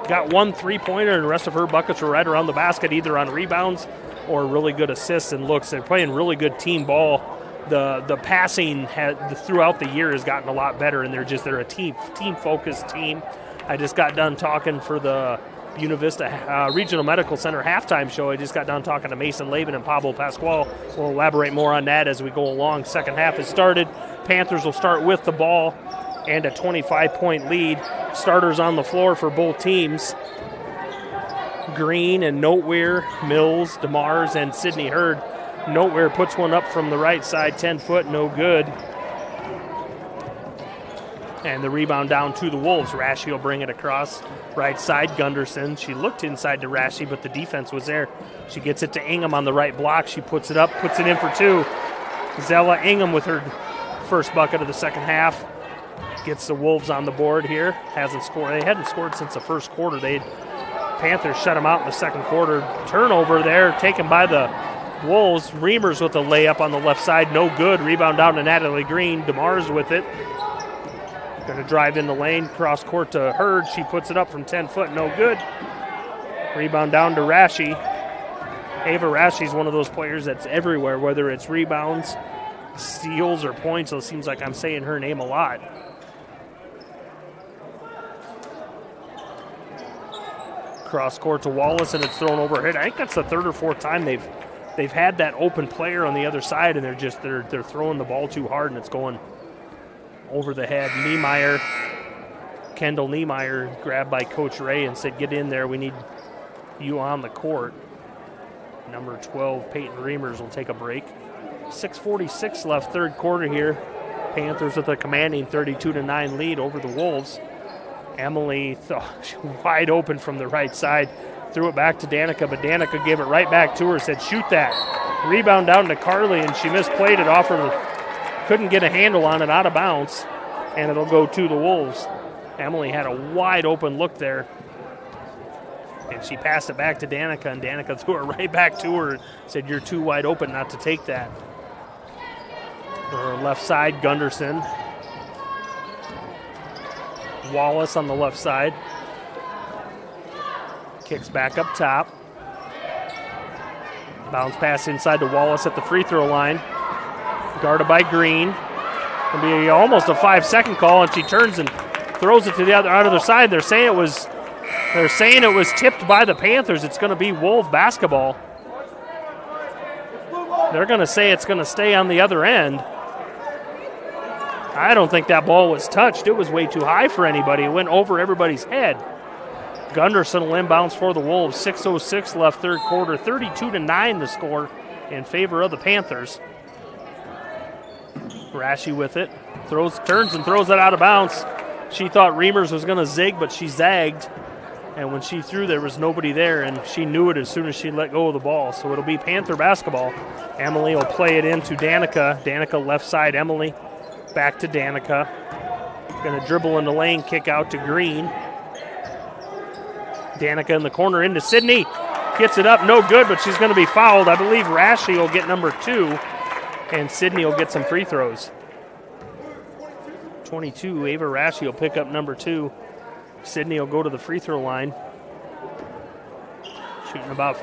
Got 1 3-pointer, and the rest of her buckets were right around the basket, either on rebounds or really good assists and looks. They're playing really good team ball. The passing throughout the year has gotten a lot better, and they're a team-focused team. I just got done talking for the Buena Vista Regional Medical Center halftime show. I just got done talking to Mason Lavin and Pablo Pascual. We'll elaborate more on that as we go along. Second half has started. Panthers will start with the ball and a 25-point lead. Starters on the floor for both teams. Green and Noteware, Mills, DeMars, and Sydney Hurd. Noteware puts one up from the right side, 10 foot, no good. And the rebound down to the Wolves. Rashi will bring it across right side. Gunderson, she looked inside to Rashi, but the defense was there. She gets it to Ingham on the right block. She puts it up, puts it in for 2. Zella Ingham with her first bucket of the second half. Gets the Wolves on the board here. Hasn't scored. They hadn't scored since the first quarter. Panthers shut them out in the second quarter. Turnover there, taken by the Wolves. Reimers with a layup on the left side, no good. Rebound down to Natalie Green. DeMars with it. Going to drive in the lane, cross court to Hurd. She puts it up from 10 foot, no good. Rebound down to Rashi. Ava Rashi's one of those players that's everywhere, whether it's rebounds, steals, or points. So it seems like I'm saying her name a lot. Cross court to Wallace, and it's thrown overhead. I think that's the third or fourth time they've had that open player on the other side, and they're throwing the ball too hard, and it's going over the head. Kendall Niemeyer grabbed by Coach Ray and said, "Get in there. We need you on the court." Number 12, Peyton Reimers, will take a break. 6:46 left, third quarter here. Panthers with a commanding 32-9 lead over the Wolves. Emily wide open from the right side. Threw it back to Danica, but Danica gave it right back to her, said, "Shoot that." Rebound down to Carly, and she misplayed it off her. Couldn't get a handle on it, out of bounds, and it'll go to the Wolves. Emily had a wide open look there, and she passed it back to Danica, and Danica threw it right back to her, said, "You're too wide open not to take that." Her left side, Gunderson. Wallace on the left side. Kicks back up top. Bounce pass inside to Wallace at the free throw line. Guarded by Green. It'll be almost a 5-second call, and she turns and throws it to the other side. They're saying it was tipped by the Panthers. It's going to be Wolf basketball. They're going to say it's going to stay on the other end. I don't think that ball was touched. It was way too high for anybody. It went over everybody's head. Gunderson will inbounds for the Wolves. 6:06 left, third quarter. 32-9 the score in favor of the Panthers. Rashi with it. Turns and throws it out of bounds. She thought Reimers was going to zig, but she zagged. And when she threw, there was nobody there, and she knew it as soon as she let go of the ball. So it'll be Panther basketball. Emily will play it into Danica. Danica left side, Emily. Back to Danica. Going to dribble in the lane, kick out to Green. Danica in the corner into Sydney. Gets it up, no good, but she's going to be fouled. I believe Rashi will get number 2, and Sydney will get some free throws. 22, Ava Rashi will pick up number 2. Sydney will go to the free throw line. Shooting about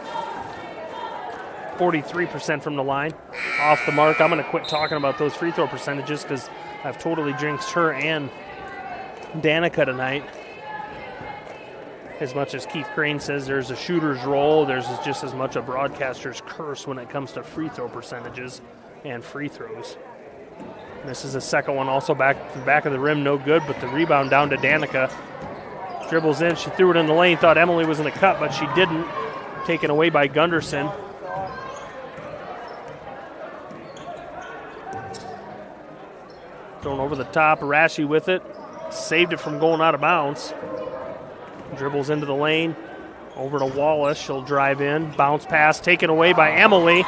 43% from the line. Off the mark. I'm going to quit talking about those free throw percentages because I've totally jinxed her and Danica tonight. As much as Keith Crane says there's a shooter's role, there's just as much a broadcaster's curse when it comes to free throw percentages and free throws. This is the second one, also back of the rim, no good, but the rebound down to Danica. Dribbles in, she threw it in the lane, thought Emily was going to cut, but she didn't. Taken away by Gunderson. Thrown over the top, Rashi with it. Saved it from going out of bounds. Dribbles into the lane, over to Wallace. She'll drive in, bounce pass taken away by Emily,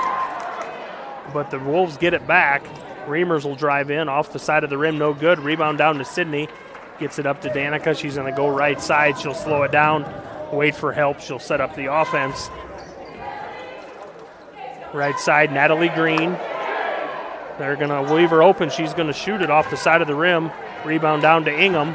but the Wolves get it back. Reimers will drive in, off the side of the rim, no good. Rebound down to Sydney. Gets it up to Danica. She's going to go right side. She'll slow it down, wait for help. She'll set up the offense. Right side, Natalie Green. They're going to leave her open. She's going to shoot it off the side of the rim. Rebound down to Ingham.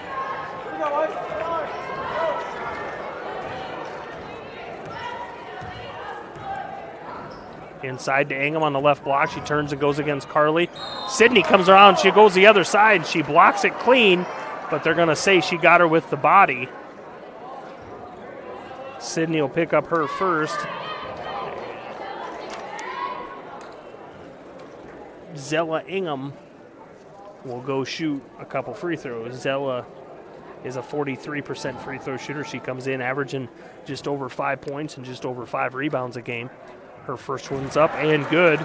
Inside to Ingham on the left block. She turns and goes against Carly. Sydney comes around. She goes the other side. She blocks it clean, but they're going to say she got her with the body. Sydney will pick up her first. Zella Ingham will go shoot a couple free throws. Zella is a 43% free throw shooter. She comes in averaging just over 5 points and just over 5 rebounds a game. Her first one's up and good.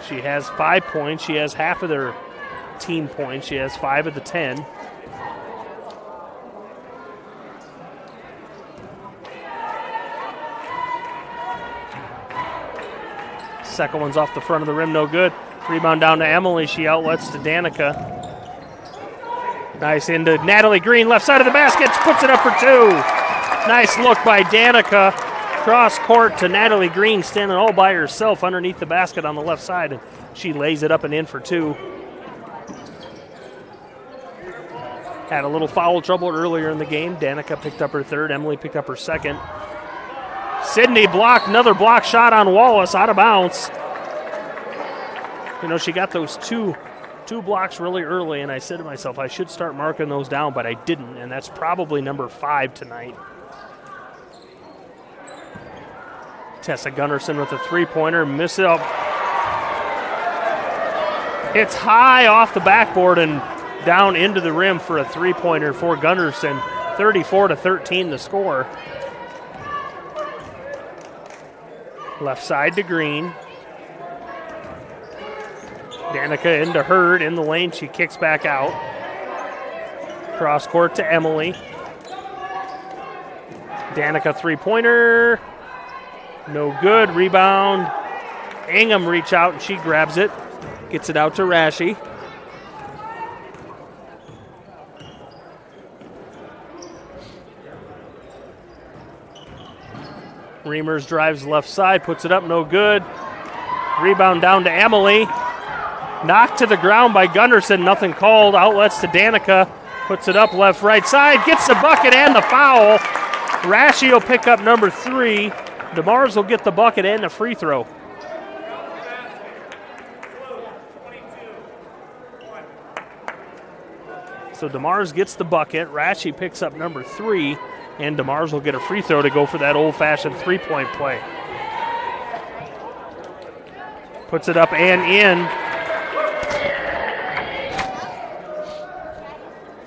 She has 5 points. She has half of their team points. She has 5 of the 10. Second one's off the front of the rim, no good. Rebound down to Emily. She outlets to Danica. Nice into Natalie Green, left side of the basket, puts it up for 2. Nice look by Danica. Cross court to Natalie Green, standing all by herself underneath the basket on the left side, and she lays it up and in for 2. Had a little foul trouble earlier in the game. Danica picked up her third. Emily picked up her second. Sydney blocked, another block shot on Wallace, out of bounds. You know, she got those two blocks really early, and I said to myself, I should start marking those down, but I didn't, and that's probably number 5 tonight. Tessa Gunderson with a three-pointer, miss it up. It's high off the backboard and down into the rim for a three-pointer for Gunderson. 34-13 the score. Left side to Green. Danica into Hurd in the lane. She kicks back out. Cross court to Emily. Danica three-pointer. No good. Rebound. Ingham reach out and she grabs it. Gets it out to Rashi. Reimers drives left side, puts it up, no good. Rebound down to Emily. Knocked to the ground by Gunderson, nothing called. Outlets to Danica, puts it up left, right side, gets the bucket and the foul. Rashi will pick up number 3. DeMars will get the bucket and the free throw. So DeMars gets the bucket. Rashi picks up number 3, and DeMars will get a free throw to go for that old-fashioned three-point play. Puts it up and in.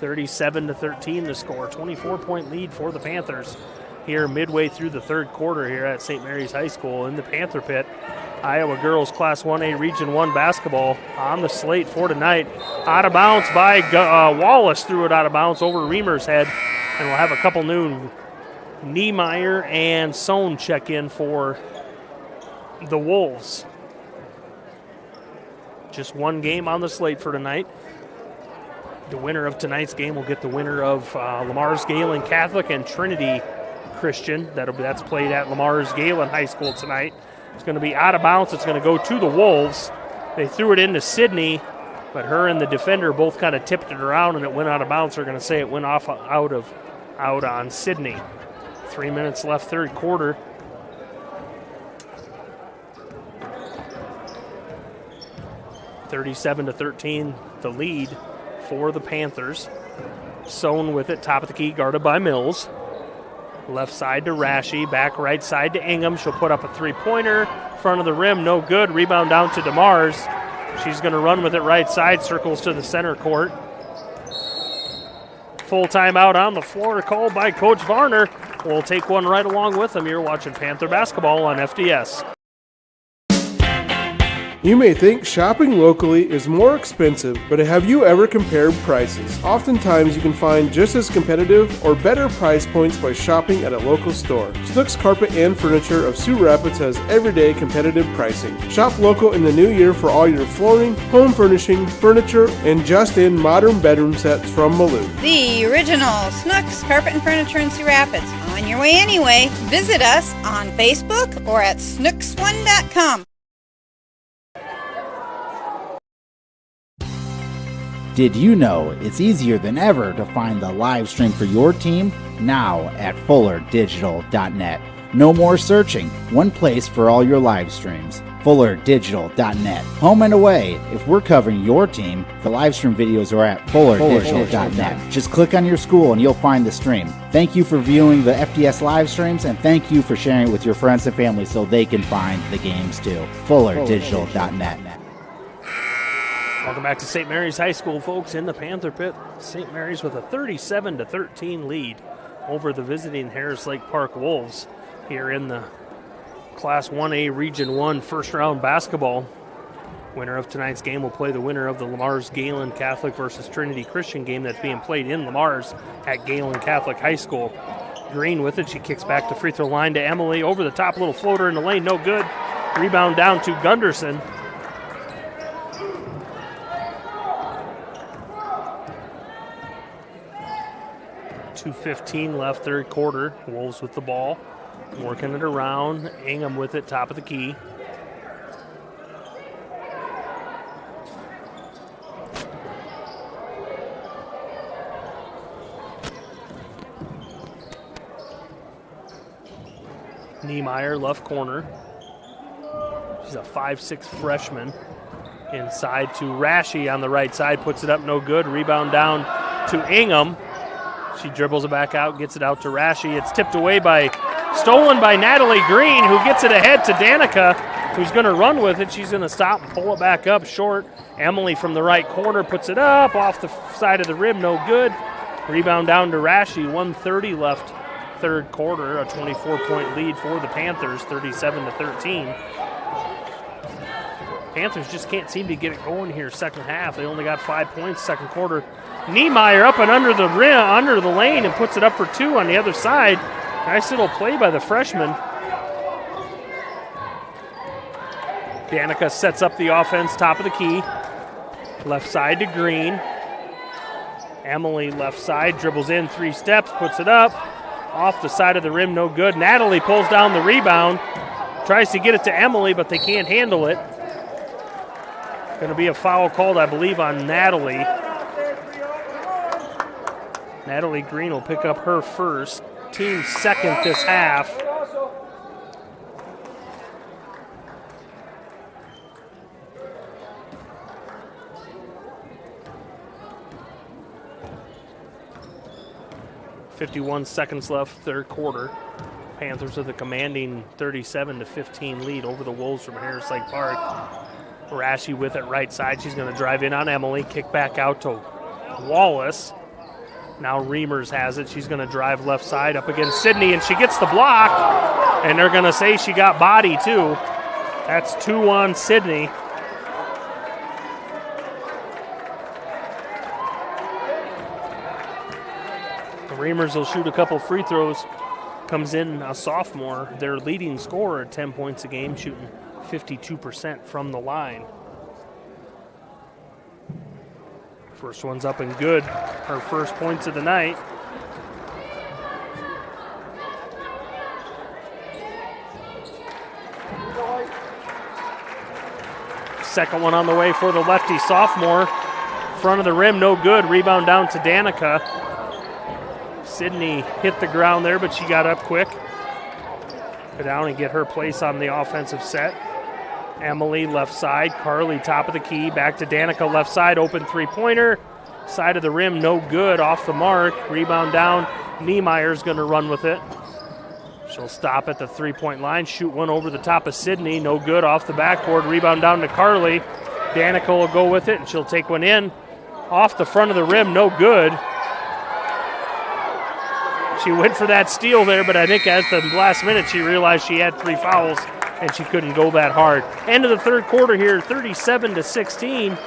37-13 the score. 24-point lead for the Panthers here midway through the third quarter here at St. Mary's High School in the Panther Pit. Iowa Girls Class 1A Region 1 basketball on the slate for tonight. Out of bounds by Wallace, threw it out of bounds over Reimers' head. And we'll have a couple new Niemeyer and Sohn check in for the Wolves. Just one game on the slate for tonight. The winner of tonight's game will get the winner of Lamar's Galen Catholic and Trinity Christian. That's played at Lamar's Galen High School tonight. It's going to be out of bounds. It's going to go to the Wolves. They threw it into Sydney, but her and the defender both kind of tipped it around, and it went out of bounds. They're going to say it went out on Sydney. 3 minutes left, third quarter. (37-13), the lead for the Panthers. Sohn with it, top of the key, guarded by Mills. Left side to Rashi, back right side to Ingham. She'll put up a three-pointer. Front of the rim, no good. Rebound down to DeMars. She's going to run with it right side, circles to the center court. Full timeout on the floor called by Coach Varner. We'll take one right along with them. You're watching Panther basketball on FDS. You may think shopping locally is more expensive, but have you ever compared prices? Oftentimes you can find just as competitive or better price points by shopping at a local store. Snooks Carpet and Furniture of Sioux Rapids has everyday competitive pricing. Shop local in the new year for all your flooring, home furnishing, furniture, and just-in modern bedroom sets from Malou. The original Snooks Carpet and Furniture in Sioux Rapids. On your way anyway. Visit us on Facebook or at snooks1.com. Did you know it's easier than ever to find the live stream for your team? Now at FullerDigital.net. No more searching. One place for all your live streams. FullerDigital.net. Home and away. If we're covering your team, the live stream videos are at FullerDigital.net. Just click on your school and you'll find the stream. Thank you for viewing the FDS live streams, and thank you for sharing it with your friends and family so they can find the games too. FullerDigital.net. Welcome back to St. Mary's High School, folks, in the Panther Pit. St. Mary's with a 37-13 lead over the visiting Harris Lake Park Wolves here in the Class 1A Region 1 first-round basketball. Winner of tonight's game will play the winner of the Lamar's Galen Catholic versus Trinity Christian game that's being played in Lamar's at Galen Catholic High School. Green with it. She kicks back to free throw line to Emily. Over the top, little floater in the lane, no good. Rebound down to Gunderson. .2:15 left, third quarter. Wolves with the ball, working it around. Ingham with it, top of the key. Niemeyer, left corner. She's a 5'6" freshman. Inside to Rashi on the right side, puts it up, no good. Rebound down to Ingham. She dribbles it back out, gets it out to Rashi. It's tipped away stolen by Natalie Green, who gets it ahead to Danica, who's going to run with it. She's going to stop and pull it back up short. Emily from the right corner puts it up off the side of the rim, no good. Rebound down to Rashi, 1:30 left, third quarter, a 24-point lead for the Panthers, 37-13. Panthers just can't seem to get it going here second half. They only got 5 points second quarter. Niemeyer up and under the rim, under the lane, and puts it up for two on the other side. Nice little play by the freshman. Danica sets up the offense, top of the key. Left side to Green. Emily left side, dribbles in, 3 steps, puts it up. Off the side of the rim, no good. Natalie pulls down the rebound. Tries to get it to Emily, but they can't handle it. Going to be a foul called, I believe, on Natalie. Natalie Green will pick up her first. Team second this half. .51 seconds left, third quarter. Panthers with a commanding 37-15 lead over the Wolves from Harris Lake Park. Rashi with it right side. She's going to drive in on Emily. Kick back out to Wallace. Now Reimers has it. She's going to drive left side up against Sydney, and she gets the block. And they're going to say she got body, too. That's 2 on Sydney. The Reimers will shoot a couple free throws. Comes in a sophomore, their leading scorer at 10 points a game, shooting 52% from the line. First one's up and good. Her first points of the night. Second one on the way for the lefty sophomore. Front of the rim, no good. Rebound down to Danica. Sydney hit the ground there, but she got up quick. Go down and get her place on the offensive set. Emily left side. Carly top of the key. Back to Danica left side. Open three-pointer. Side of the rim, no good. Off the mark. Rebound down. Niemeyer's going to run with it. She'll stop at the three-point line. Shoot one over the top of Sydney. No good. Off the backboard. Rebound down to Carly. Danica will go with it, and she'll take one in. Off the front of the rim, no good. She went for that steal there, but I think at the last minute she realized she had 3 fouls and she couldn't go that hard. End of the third quarter here, 37-16.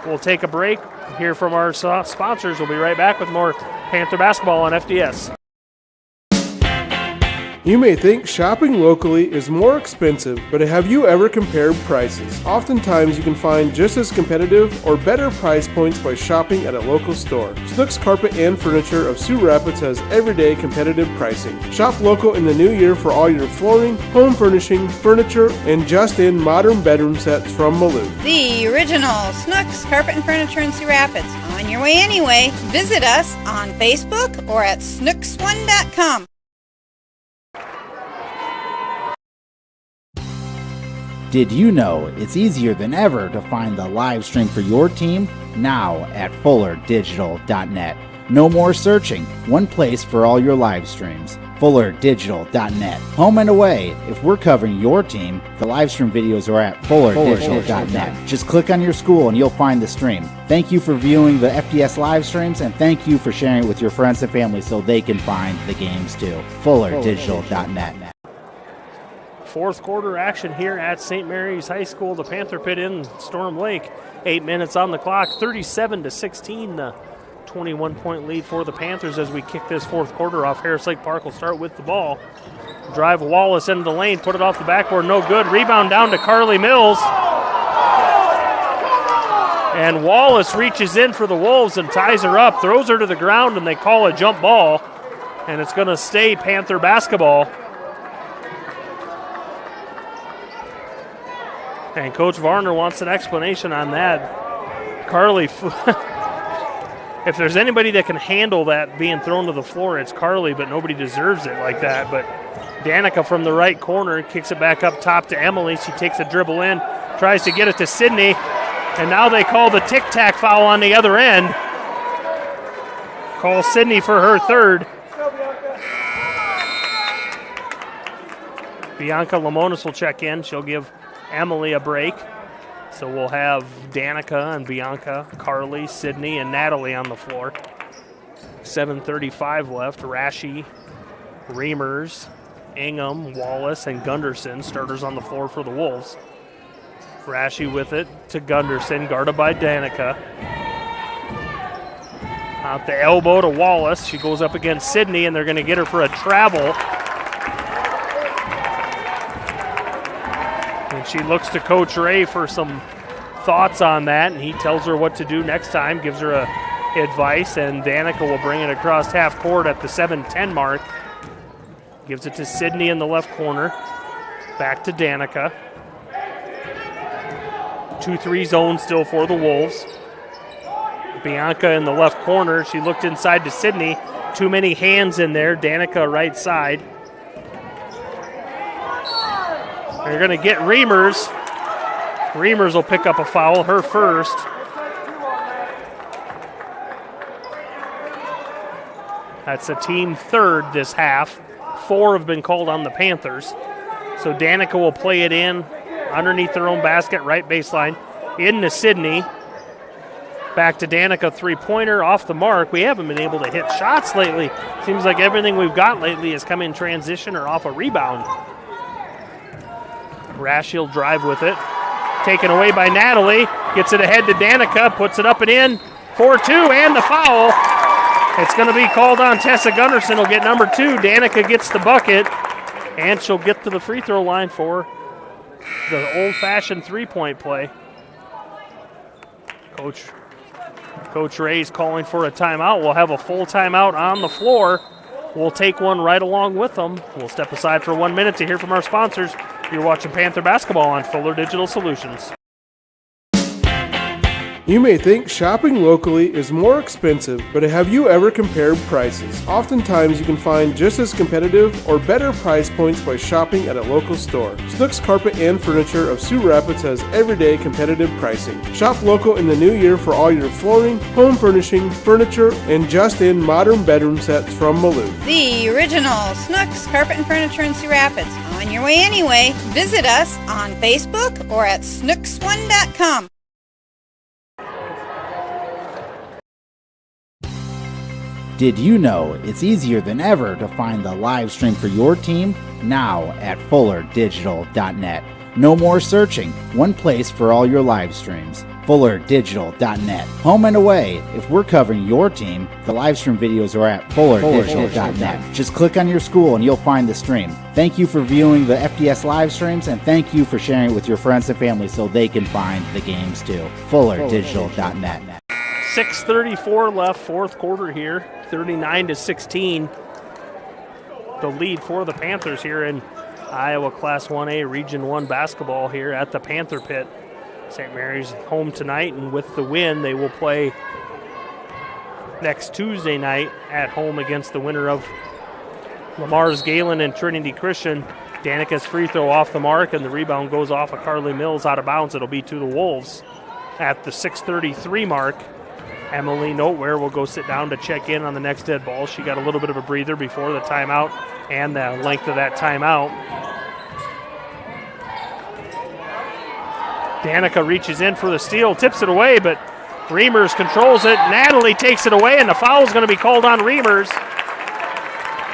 We'll take a break, hear from our sponsors. We'll be right back with more Panther basketball on FDS. You may think shopping locally is more expensive, but have you ever compared prices? Oftentimes you can find just as competitive or better price points by shopping at a local store. Snooks Carpet and Furniture of Sioux Rapids has everyday competitive pricing. Shop local in the new year for all your flooring, home furnishing, furniture, and just-in modern bedroom sets from Maloof. The original Snooks Carpet and Furniture in Sioux Rapids. On your way anyway. Visit us on Facebook or at snooks1.com. Did you know it's easier than ever to find the live stream for your team? Now at fullerdigital.net. No more searching. One place for all your live streams. fullerdigital.net. Home and away. If we're covering your team, the live stream videos are at fullerdigital.net. Just click on your school and you'll find the stream. Thank you for viewing the FDS live streams, and thank you for sharing it with your friends and family so they can find the games too. fullerdigital.net. Fourth quarter action here at St. Mary's High School, the Panther Pit in Storm Lake. 8 minutes on the clock, 37-16, the 21-point lead for the Panthers as we kick this fourth quarter off. Harris Lake Park will start with the ball. Drive Wallace into the lane, put it off the backboard, no good. Rebound down to Carly Mills. And Wallace reaches in for the Wolves and ties her up, throws her to the ground, and they call a jump ball. And it's going to stay Panther basketball. And Coach Varner wants an explanation on that. Carly, if there's anybody that can handle that being thrown to the floor, it's Carly, but nobody deserves it like that. But Danica from the right corner kicks it back up top to Emily. She takes a dribble in, tries to get it to Sydney, and now they call the tic-tac foul on the other end. Call Sydney for her third. Bianca Lamonis will check in. She'll give Emily a break. So we'll have Danica and Bianca, Carly, Sydney, and Natalie on the floor. 7:35 left. Rashi, Reimers, Ingham, Wallace, and Gunderson, starters on the floor for the Wolves. Rashi with it to Gunderson, guarded by Danica. Out the elbow to Wallace. She goes up against Sydney, and they're going to get her for a travel. And she looks to Coach Ray for some thoughts on that, and he tells her what to do next time, gives her advice, and Danica will bring it across half court at the 7:10 mark. Gives it to Sydney in the left corner. Back to Danica. 2-3 zone still for the Wolves. Bianca in the left corner. She looked inside to Sydney. Too many hands in there. Danica right side. They're going to get Reimers. Reimers will pick up a foul, her first. That's a team third this half. 4 have been called on the Panthers. So Danica will play it in underneath their own basket, right baseline, into Sydney. Back to Danica, three-pointer off the mark. We haven't been able to hit shots lately. Seems like everything we've got lately has come in transition or off a rebound. Rashi'll drive with it. Taken away by Natalie. Gets it ahead to Danica. Puts it up and in. 4-2 and the foul. It's going to be called on Tessa Gunderson. Will get number 2. Danica gets the bucket. And she'll get to the free throw line for the old-fashioned three-point play. Coach Ray's calling for a timeout. We'll have a full timeout on the floor. We'll take one right along with them. We'll step aside for 1 minute to hear from our sponsors. You're watching Panther basketball on Fuller Digital Solutions. You may think shopping locally is more expensive, but have you ever compared prices? Oftentimes you can find just as competitive or better price points by shopping at a local store. Snooks Carpet and Furniture of Sioux Rapids has everyday competitive pricing. Shop local in the new year for all your flooring, home furnishing, furniture, and just-in modern bedroom sets from Maloof. The original Snooks Carpet and Furniture in Sioux Rapids. On your way anyway. Visit us on Facebook or at snooks1.com. Did you know it's easier than ever to find the live stream for your team now at fullerdigital.net? No more searching, one place for all your live streams. fullerdigital.net. Home and away, if we're covering your team, the live stream videos are at fullerdigital.net. Just click on your school and you'll find the stream. Thank you for viewing the FDS live streams, and thank you for sharing it with your friends and family so they can find the games too. fullerdigital.net. 6:34 left, fourth quarter here, 39-16. The lead for the Panthers here in Iowa Class 1A Region 1 basketball here at the Panther Pit. St. Mary's home tonight, and with the win, they will play next Tuesday night at home against the winner of Lamar's Galen and Trinity Christian. Danica's free throw off the mark, and the rebound goes off of Carly Mills out of bounds. It'll be to the Wolves at the 6:33 mark. Emily Noteware will go sit down to check in on the next dead ball. She got a little bit of a breather before the timeout and the length of that timeout. Danica reaches in for the steal, tips it away, but Reimers controls it. Natalie takes it away, and the foul is going to be called on Reimers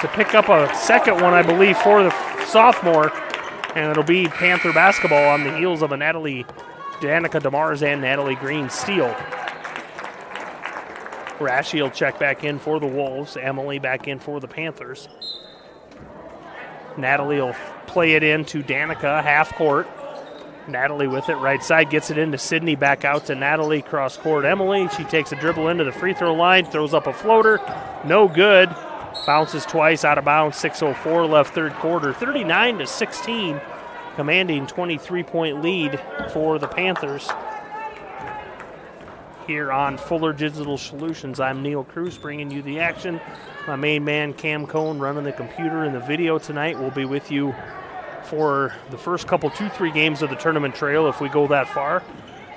to pick up a second one, I believe, for the sophomore, and it'll be Panther basketball on the heels of a Danica DeMars and Natalie Green steal. Rashi will check back in for the Wolves. Emily back in for the Panthers. Natalie will play it in to Danica, half court. Natalie with it, right side, gets it into Sydney, back out to Natalie, cross court Emily. She takes a dribble into the free throw line, throws up a floater, no good. Bounces twice, out of bounds, 6:04 left third quarter, 39-16, commanding 23-point lead for the Panthers. Here on Fuller Digital Solutions, I'm Neil Cruz bringing you the action. My main man, Cam Cohn, running the computer and the video tonight. We'll be with you for the first couple, 2-3 games of the tournament trail if we go that far.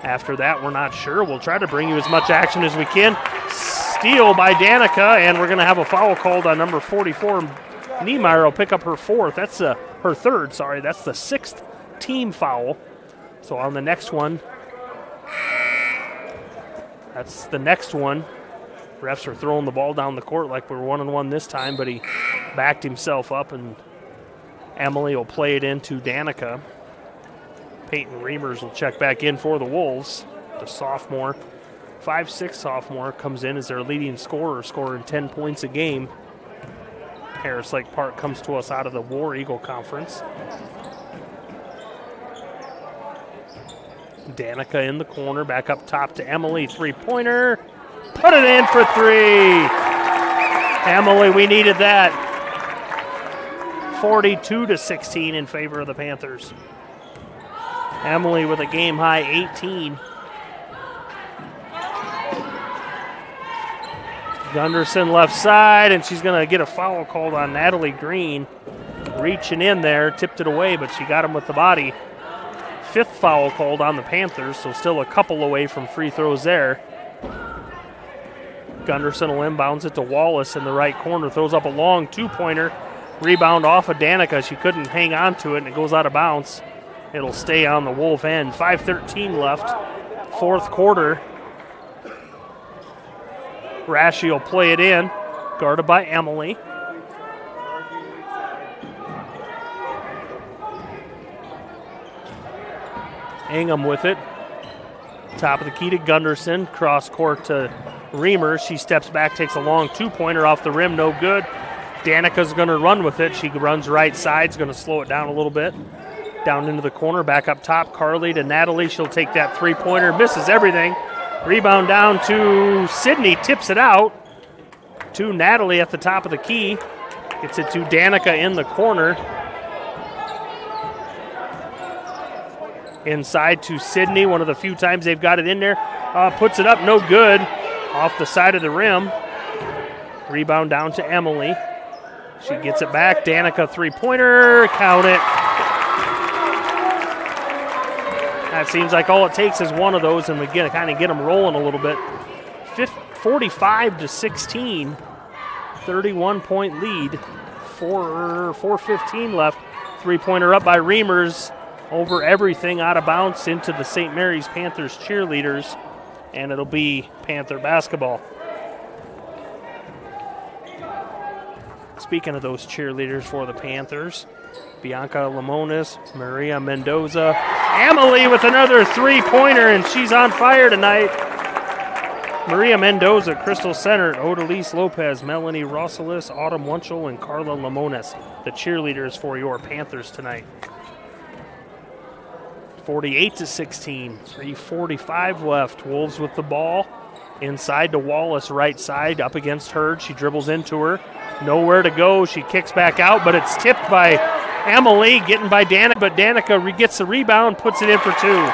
After that, we're not sure. We'll try to bring you as much action as we can. Steal by Danica, and we're going to have a foul called on number 44. Niemeyer will pick up her fourth. That's her third, sorry. That's the sixth team foul. So on the next one, that's the next one. Refs are throwing the ball down the court like we're 1-on-1 this time, but he backed himself up, and Emily will play it into Danica. Peyton Reimers will check back in for the Wolves. The sophomore, 5'6" sophomore, comes in as their leading scorer, scoring 10 points a game. Harris Lake Park comes to us out of the War Eagle Conference. Danica in the corner, back up top to Emily, three-pointer. Put it in for three. Emily, we needed that. 42-16 in favor of the Panthers. Emily with a game-high 18. Gunderson left side, and she's going to get a foul called on Natalie Green. Reaching in there, tipped it away, but she got him with the body. Fifth foul called on the Panthers, so still a couple away from free throws there. Gunderson will inbounds it to Wallace in the right corner, throws up a long two-pointer. Rebound off of Danica. She couldn't hang on to it, and it goes out of bounds. It'll stay on the Wolf end. 5:13 left, fourth quarter. Rashi will play it in, guarded by Emily. Ingham with it. Top of the key to Gunderson. Cross court to Reimers. She steps back, takes a long two-pointer off the rim. No good. Danica's going to run with it. She runs right side. Is going to slow it down a little bit. Down into the corner. Back up top. Carly to Natalie. She'll take that three-pointer. Misses everything. Rebound down to Sydney. Tips it out to Natalie at the top of the key. Gets it to Danica in the corner. Inside to Sydney, one of the few times they've got it in there. Puts it up, no good. Off the side of the rim. Rebound down to Emily. She gets it back. Danica three-pointer. Count it. That seems like all it takes is one of those, and we kind of get them rolling a little bit. 45-16. 31-point lead. 4:15 left. Three-pointer up by Reimers. Over everything, out of bounds into the St. Mary's Panthers cheerleaders, and it'll be Panther basketball. Speaking of those cheerleaders for the Panthers, Bianca Lamonis, Maria Mendoza, Emily with another three-pointer, and she's on fire tonight. Maria Mendoza, Crystal Center, Odalise Lopez, Melanie Rosselis, Autumn Wunschel, and Carla Lamonis, the cheerleaders for your Panthers tonight. 48-16, 3:45 left. Wolves with the ball. Inside to Wallace, right side, up against Hurd. She dribbles into her. Nowhere to go. She kicks back out, but it's tipped by Emily, getting by Danica, but Danica gets the rebound, puts it in for two.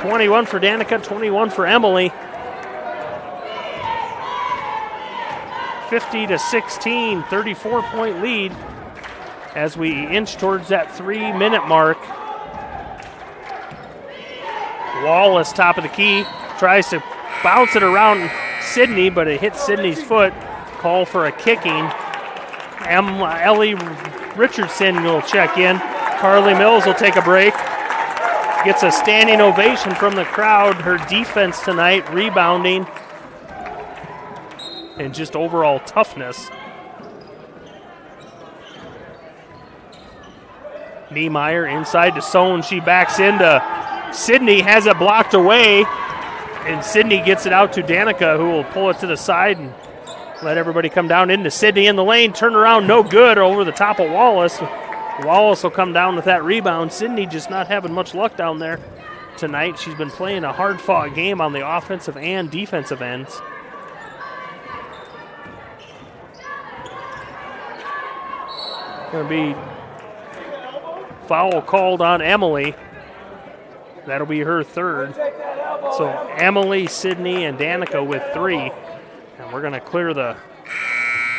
21 for Danica, 21 for Emily. 50-16, 34-point lead. As we inch towards that 3-minute mark. Wallace, top of the key, tries to bounce it around Sydney, but it hits Sydney's foot. Call for a kicking. Ellie Richardson will check in. Carly Mills will take a break. Gets a standing ovation from the crowd. Her defense tonight, rebounding, and just overall toughness. Niemeyer inside to Sohn. She backs into Sydney, has it blocked away, and Sydney gets it out to Danica, who will pull it to the side and let everybody come down into Sydney in the lane. Turn around, no good, over the top of Wallace. Wallace will come down with that rebound. Sydney just not having much luck down there tonight. She's been playing a hard-fought game on the offensive and defensive ends. Going to be foul called on Emily. That'll be her third. So Emily, Sydney, and Danica with three. And we're going to clear the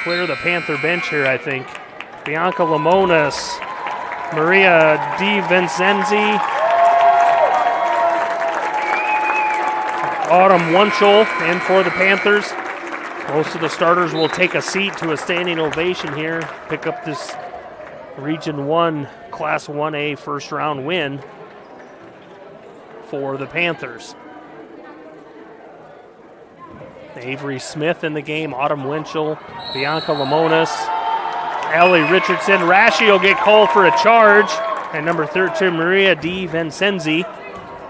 Panther bench here, I think. Bianca Lamonis, Maria DiVincenzi, Autumn Wunschel in for the Panthers. Most of the starters will take a seat to a standing ovation here, pick up this Region 1 Class 1A first round win for the Panthers. Avery Smith in the game, Autumn Winchell, Bianca Lamonis, Ellie Richardson. Rashi will get called for a charge. And number 13, Maria DiVincenzi,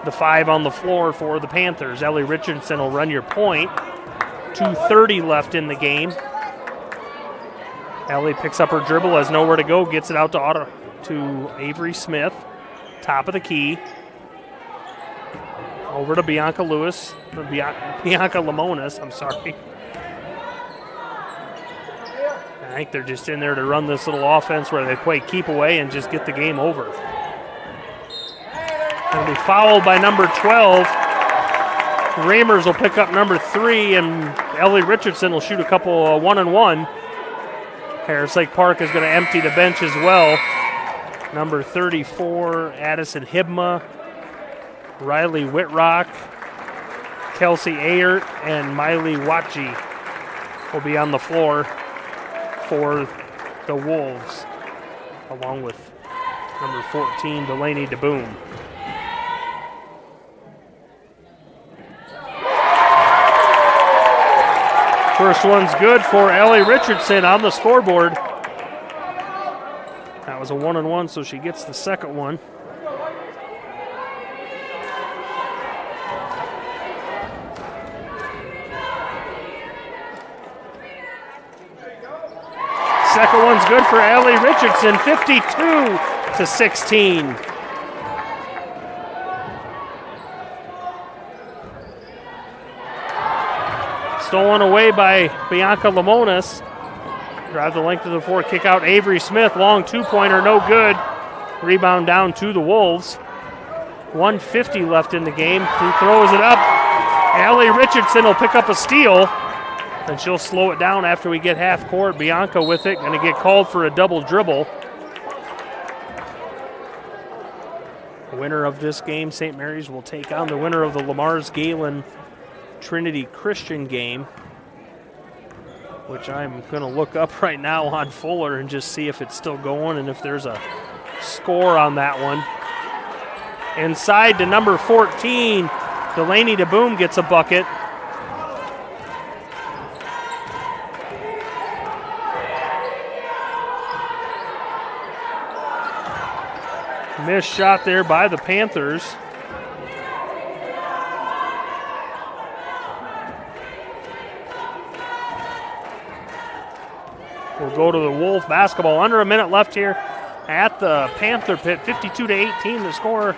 the 5 on the floor for the Panthers. Ellie Richardson will run your point. 2:30 left in the game. Ellie picks up her dribble, has nowhere to go, gets it out to Avery Smith. Top of the key. Over to Bianca Lamonis, I'm sorry. I think they're just in there to run this little offense where they play keep away and just get the game over. Going to be fouled by number 12. Reimers will pick up number 3, and Ellie Richardson will shoot a couple 1-and-1. Harris Lake Park is going to empty the bench as well. Number 34, Addison Hibma, Riley Whitrock, Kelsey Ayert, and Miley Watji will be on the floor for the Wolves, along with number 14, Delaney DeBoom. First one's good for Ellie Richardson on the scoreboard. That was a 1-and-1, so she gets the second one. Second one's good for Ellie Richardson, 52-16. Stolen away by Bianca Lamonis. Drive the length of the floor, kick out Avery Smith. Long two-pointer, no good. Rebound down to the Wolves. 1:50 left in the game. He throws it up. Allie Richardson will pick up a steal, and she'll slow it down after we get half court. Bianca with it, going to get called for a double dribble. The winner of this game, St. Mary's, will take on the winner of the Lamar's Galen Trinity Christian game, which I'm going to look up right now on Fuller and just see if it's still going and if there's a score on that one. Inside to number 14, Delaney DeBoom gets a bucket. Missed shot there by the Panthers. We'll go to the Wolf basketball. Under a minute left here at the Panther pit. 52-18 the score.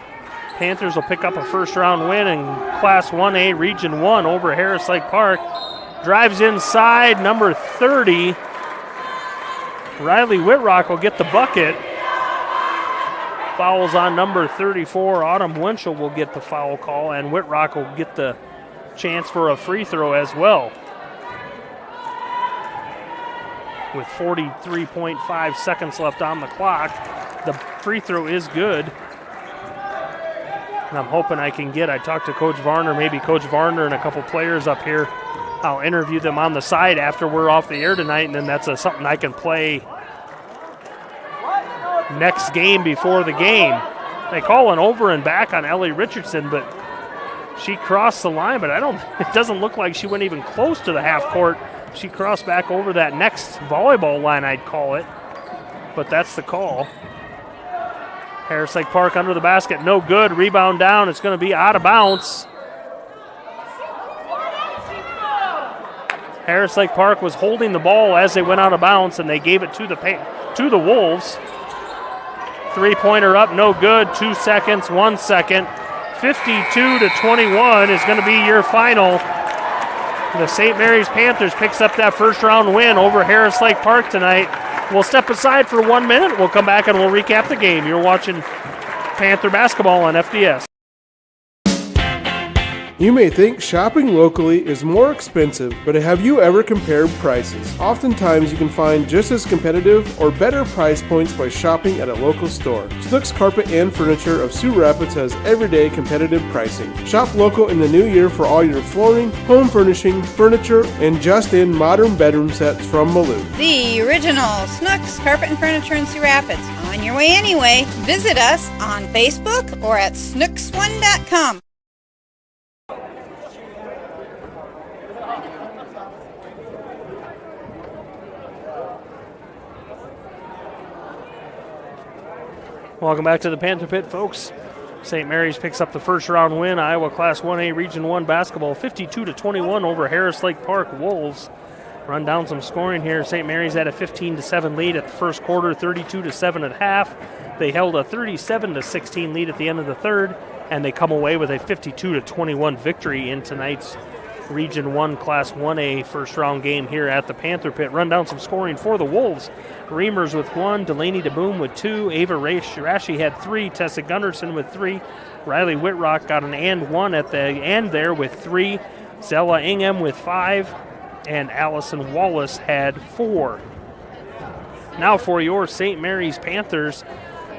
Panthers will pick up a first-round win in Class 1A Region 1 over Harris Lake Park. Drives inside, number 30. Riley Whitrock will get the bucket. Fouls on number 34. Autumn Winchell will get the foul call, and Whitrock will get the chance for a free throw as well. With 43.5 seconds left on the clock, the free throw is good. And I'm hoping I talked to Coach Varner, maybe Coach Varner and a couple players up here. I'll interview them on the side after we're off the air tonight, and then that's something I can play next game before the game. They call an over and back on Ellie Richardson, but she crossed the line, but it doesn't look like she went even close to the half court. She crossed back over that next volleyball line, I'd call it, but that's the call. Harris Lake Park under the basket, no good. Rebound down, it's going to be out of bounds. Harris Lake Park was holding the ball as they went out of bounds, and they gave it to the Wolves. Three-pointer up, no good. 2 seconds, 1 second. 52-21 is going to be your final. The St. Mary's Panthers picks up that first-round win over Harris Lake Park tonight. We'll step aside for 1 minute. We'll come back and we'll recap the game. You're watching Panther basketball on FDS. You may think shopping locally is more expensive, but have you ever compared prices? Oftentimes you can find just as competitive or better price points by shopping at a local store. Snooks Carpet and Furniture of Sioux Rapids has everyday competitive pricing. Shop local in the new year for all your flooring, home furnishing, furniture, and just-in modern bedroom sets from Malou. The original Snooks Carpet and Furniture in Sioux Rapids. On your way anyway. Visit us on Facebook or at snooks1.com. Welcome back to the Panther Pit, folks. St. Mary's picks up the first-round win. Iowa Class 1A Region 1 basketball, 52-21 over Harris Lake Park Wolves. Run down some scoring here. St. Mary's had a 15-7 lead at the first quarter, 32-7 at half. They held a 37-16 lead at the end of the third, and they come away with a 52-21 victory in tonight's Region 1 Class 1A first-round game here at the Panther Pit. Run down some scoring for the Wolves. Reamers with 1, Delaney DeBoom with 2, Ava Rashi had 3, Tessa Gunderson with 3, Riley Whitrock got an and 1 at the end there with 3, Zella Ingham with 5, and Allison Wallace had 4. Now for your St. Mary's Panthers,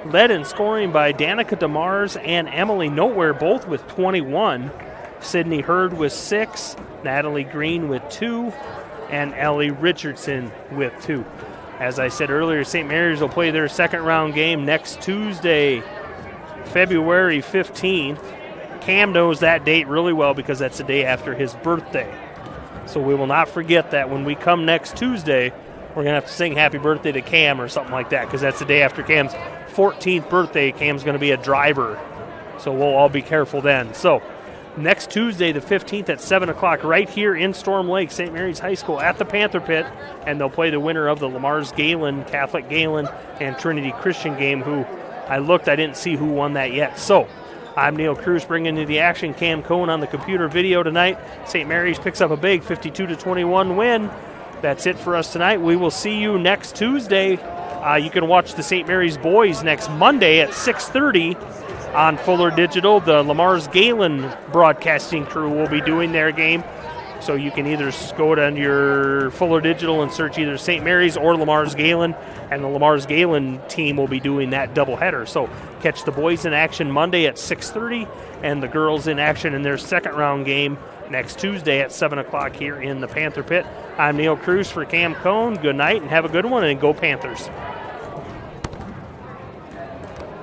led in scoring by Danica DeMars and Emily Nowhere, both with 21. Sydney Hurd with 6, Natalie Green with 2, and Ellie Richardson with 2. As I said earlier, St. Mary's will play their second-round game next Tuesday, February 15th. Cam knows that date really well because that's the day after his birthday. So we will not forget that when we come next Tuesday, we're going to have to sing happy birthday to Cam or something like that because that's the day after Cam's 14th birthday. Cam's going to be a driver. So we'll all be careful then. So next Tuesday, the 15th at 7 o'clock, right here in Storm Lake, St. Mary's High School at the Panther Pit, and they'll play the winner of the Lamar's Galen, Catholic Galen, and Trinity Christian game, who I didn't see who won that yet. So I'm Neil Cruz bringing you the action. Cam Cohen on the computer video tonight. St. Mary's picks up a big 52-21 win. That's it for us tonight. We will see you next Tuesday You can watch the St. Mary's boys next Monday at 6:30 on Fuller Digital. The Lamar's Galen broadcasting crew will be doing their game. So you can either go to your Fuller Digital and search either St. Mary's or Lamar's Galen, and the Lamar's Galen team will be doing that doubleheader. So catch the boys in action Monday at 6:30 and the girls in action in their second round game next Tuesday at 7 o'clock here in the Panther Pit. I'm Neil Cruz for Cam Cohn. Good night and have a good one, and go Panthers.